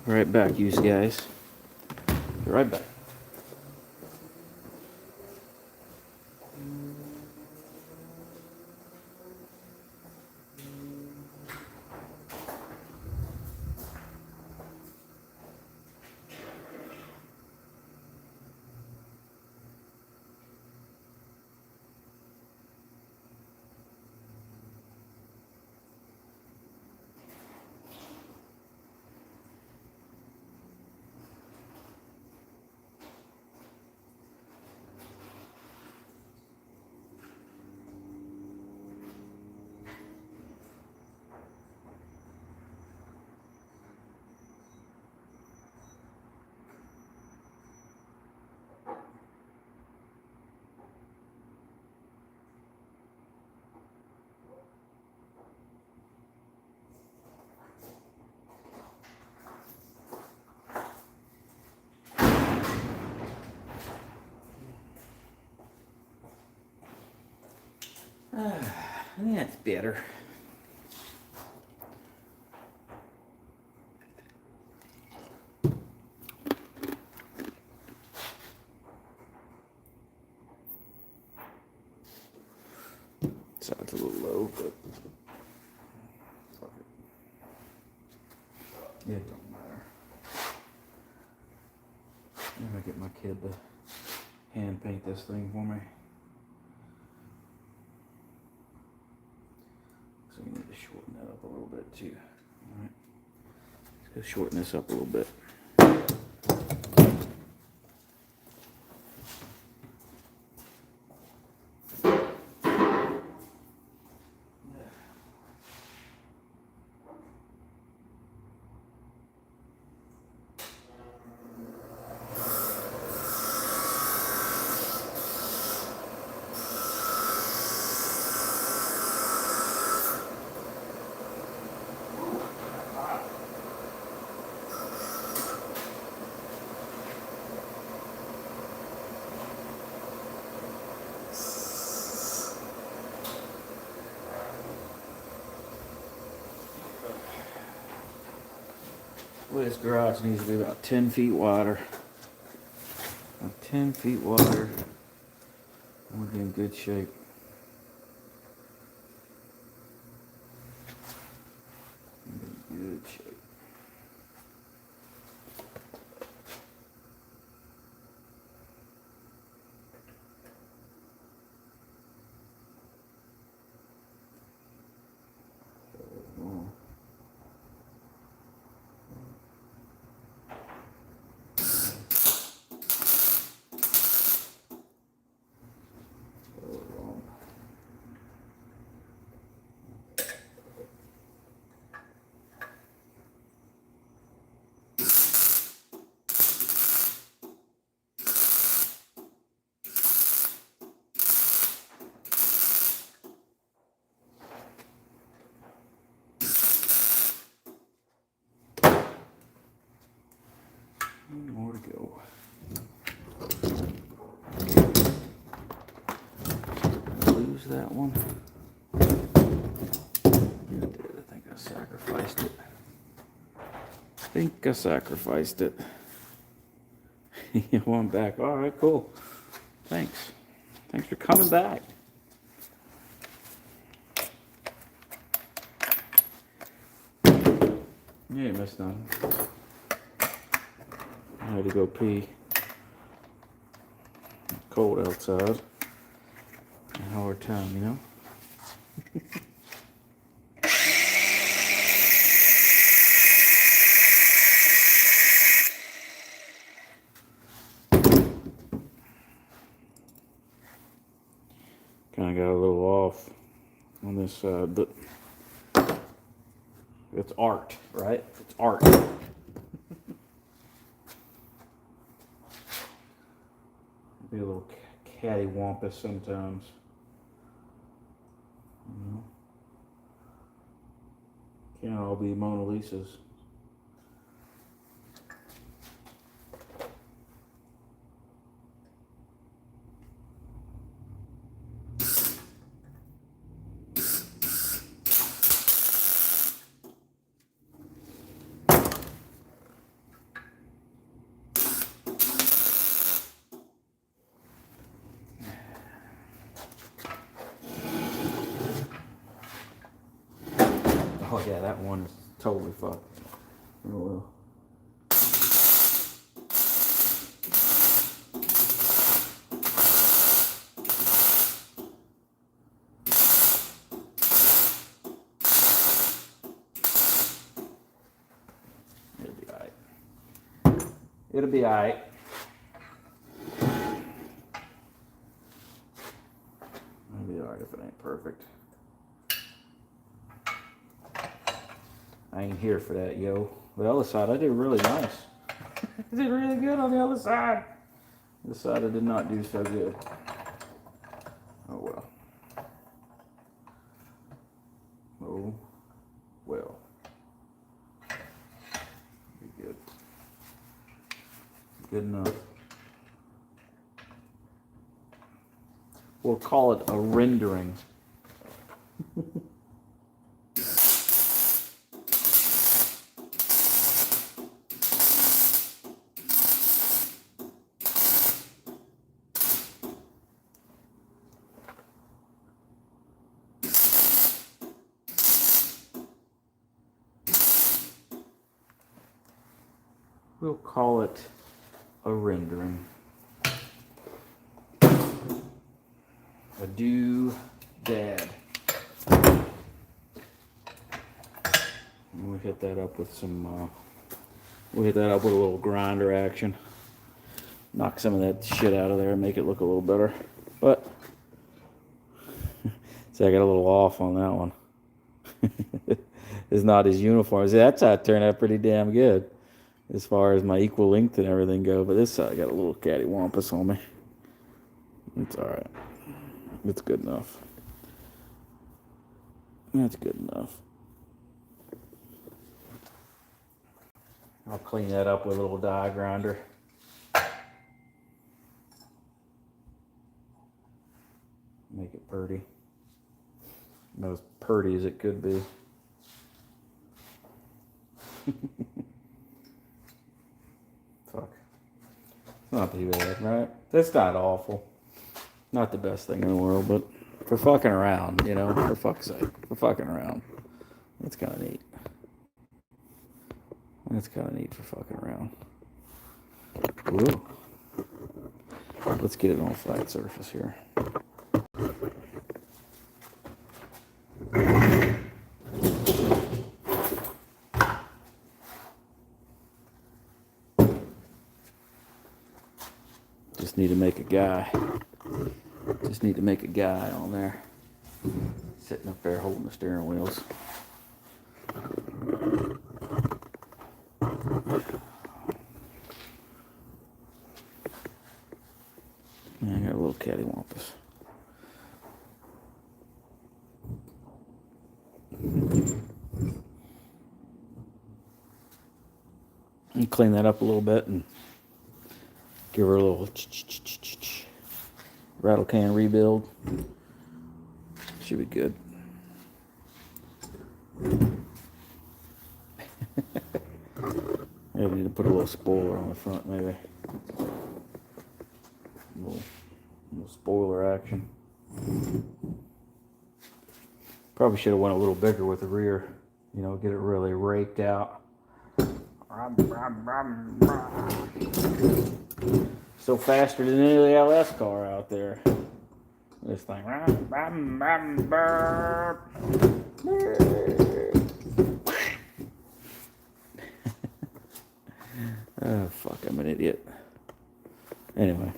Right back, you guys. Be right back. That's better. Sounds a little low, but fuck it. It don't matter. I'm gonna get my kid to hand paint this thing for me. So we need to shorten that up a little bit too. All right, let's go shorten this up a little bit. Well, this garage needs to be about 10 feet wider. About 10 feet wider. We'll be in good shape. In good shape. go. Lose that one. I did. I think I sacrificed it. One back. All right, cool. Thanks. Thanks for coming back. You ain't missed nothing. I had to go pee. Cold outside. A hard time, you know? Kind of got a little off on this side, but it's art, right? It's art. Be a little cattywampus sometimes. You know? Can't all be Mona Lisas. Oh yeah, that one is totally fucked. Oh well. It'll be alright. It'll be alright. It'll be alright if it ain't perfect. I ain't here for that, yo. The other side, I did really nice. I did really good on the other side. This side I did not do so good. Oh well. Oh well. Be good. Good enough. We'll call it a rendering. We'll call it a rendering. A do-dad. We'll hit that up with some, we'll hit that up with a little grinder action. Knock some of that shit out of there and make it look a little better. But, see, I got a little off on that one. It's not as uniform. See, that side turned out pretty damn good as far as my equal length and everything go. But this side got a little cattywampus on me. It's alright. It's good enough. That's good enough. I'll clean that up with a little die grinder. Make it pretty. Not as pretty as it could be. Fuck. It's not too bad, right? That's not awful. Not the best thing in the world, but for fucking around, you know, for fuck's sake. For fucking around. That's kind of neat. That's kind of neat for fucking around. Ooh. Let's get it on a flat surface here. Just need to make a guy. Just need to make a guy on there. Sitting up there holding the steering wheels. Yeah, I got a little cattywampus. And clean that up a little bit and Give her a little rattle can rebuild. Should be good. Maybe need to put a little spoiler on the front, maybe. A little spoiler action. Probably should have went a little bigger with the rear. You know, get it really raked out. Still faster than any of the LS car out there. This thing. Oh, fuck, I'm an idiot. Anyway.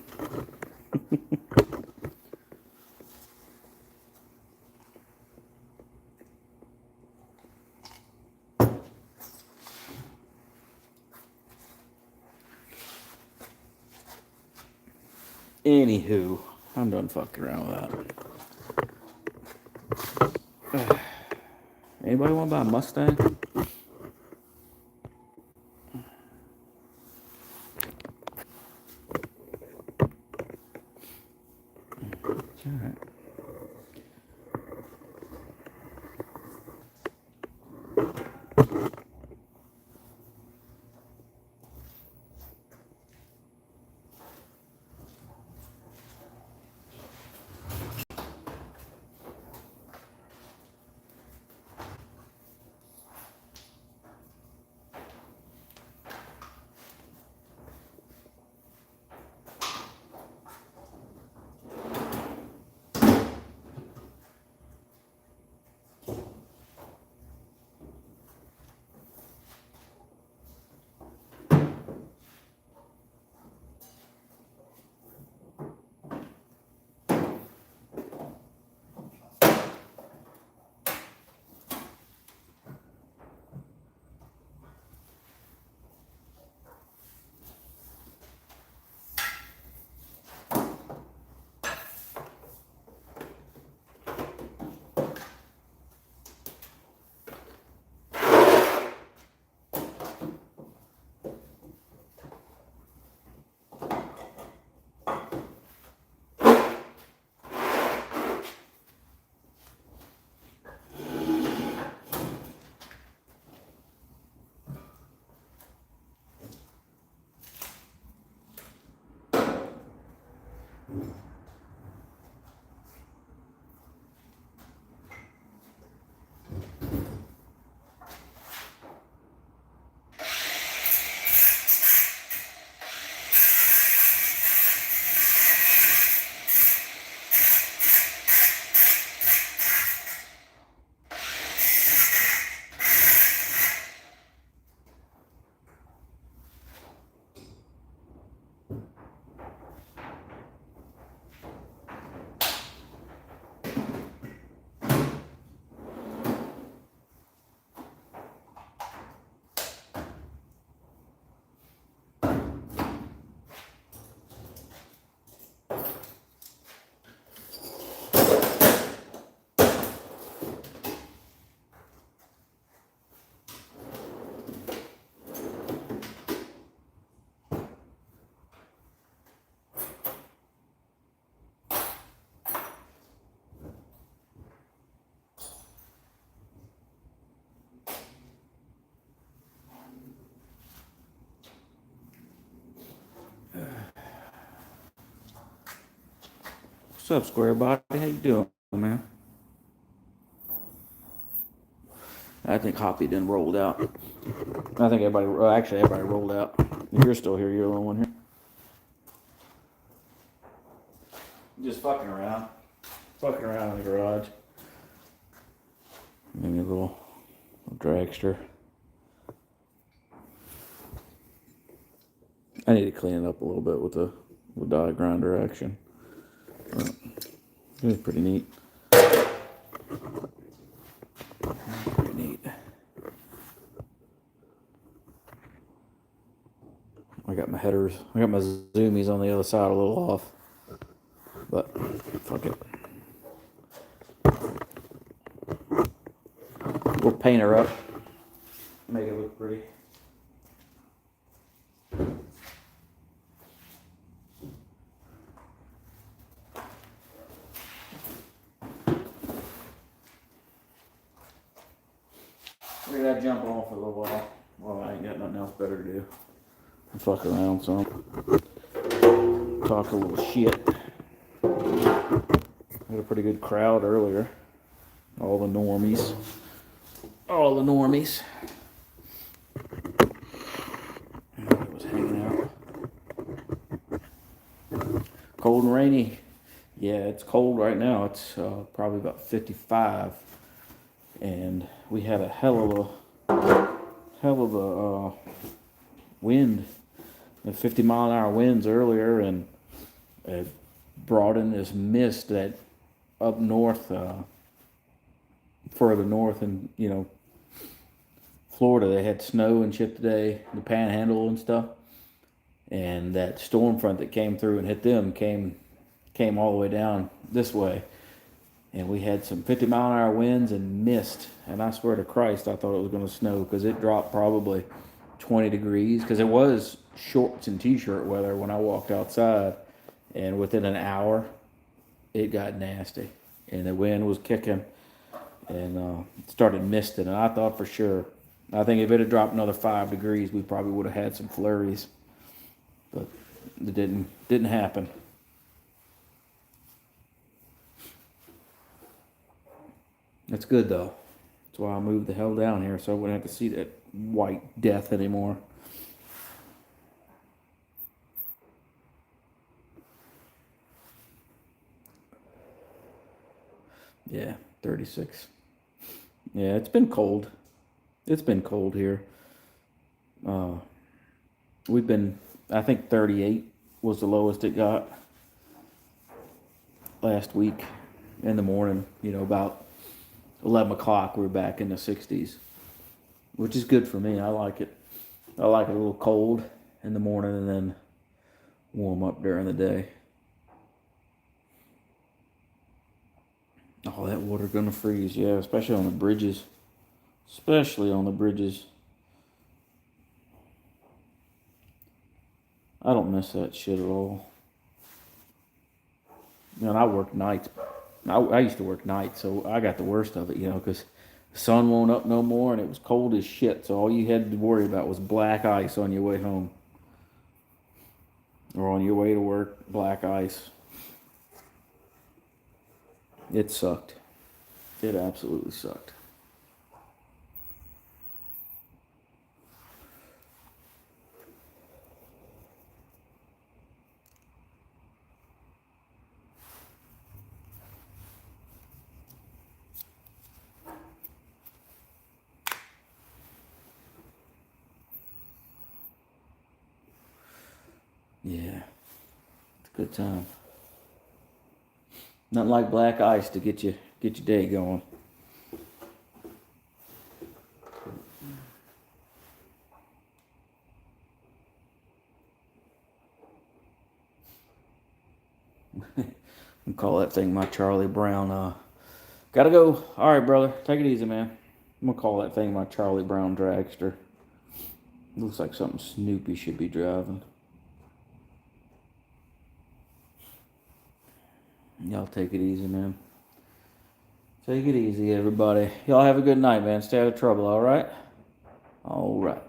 Anywho, I'm done fucking around with that. Anybody want to buy a Mustang? Alright. What's up, Square Body? How you doing, man? I think Hoppy done rolled out. I think everybody, well, actually everybody rolled out. You're still here. You're the only one here. Just fucking around. Fucking around in the garage. Maybe a little dragster. I need to clean it up a little bit with the die grinder action. But it was pretty neat. Pretty neat. I got my headers. I got my zoomies on the other side a little off. But fuck it. We'll paint her up. Make it look pretty. Well, I ain't got nothing else better to do. Fuck around some. Talk a little shit. Had a pretty good crowd earlier. All the normies. All the normies. Everybody was hanging out. Cold and rainy. Yeah, it's cold right now. It's probably about 55. And we had a hell of a wind. 50-mile-an-hour winds earlier, and it brought in this mist that up north, further north, and Florida, they had snow and shit today, the Panhandle and stuff, and that storm front that came through and hit them came all the way down this way, and we had some 50-mile-an-hour winds and mist, and I swear to Christ, I thought it was going to snow because it dropped probably 20 degrees because it was shorts and t-shirt weather when I walked outside, and within an hour it got nasty and the wind was kicking and it started misting, and I thought for sure, I think if it had dropped another 5 degrees we probably would have had some flurries, but it didn't happen. That's good though. That's why I moved the hell down here, so I wouldn't have to see that white death anymore. Yeah, 36. Yeah, it's been cold. It's been cold here. We've been, I think 38 was the lowest it got last week in the morning. About 11 o'clock we were back in the 60s, which is good for me. I like it. I like it a little cold in the morning and then warm up during the day. Oh, that water gonna freeze, yeah, especially on the bridges. Especially on the bridges. I don't miss that shit at all. And I work nights. I used to work nights, so I got the worst of it, because the sun won't up no more, and it was cold as shit, so all you had to worry about was black ice on your way home. Or on your way to work, black ice. It sucked. It absolutely sucked. Yeah, it's a good time. Nothing like black ice to get your day going. I call that thing my Charlie Brown. Gotta go. All right, brother. Take it easy, man. I'm gonna call that thing my Charlie Brown dragster. Looks like something Snoopy should be driving. Y'all take it easy, man. Take it easy, everybody. Y'all have a good night, man. Stay out of trouble, all right? All right.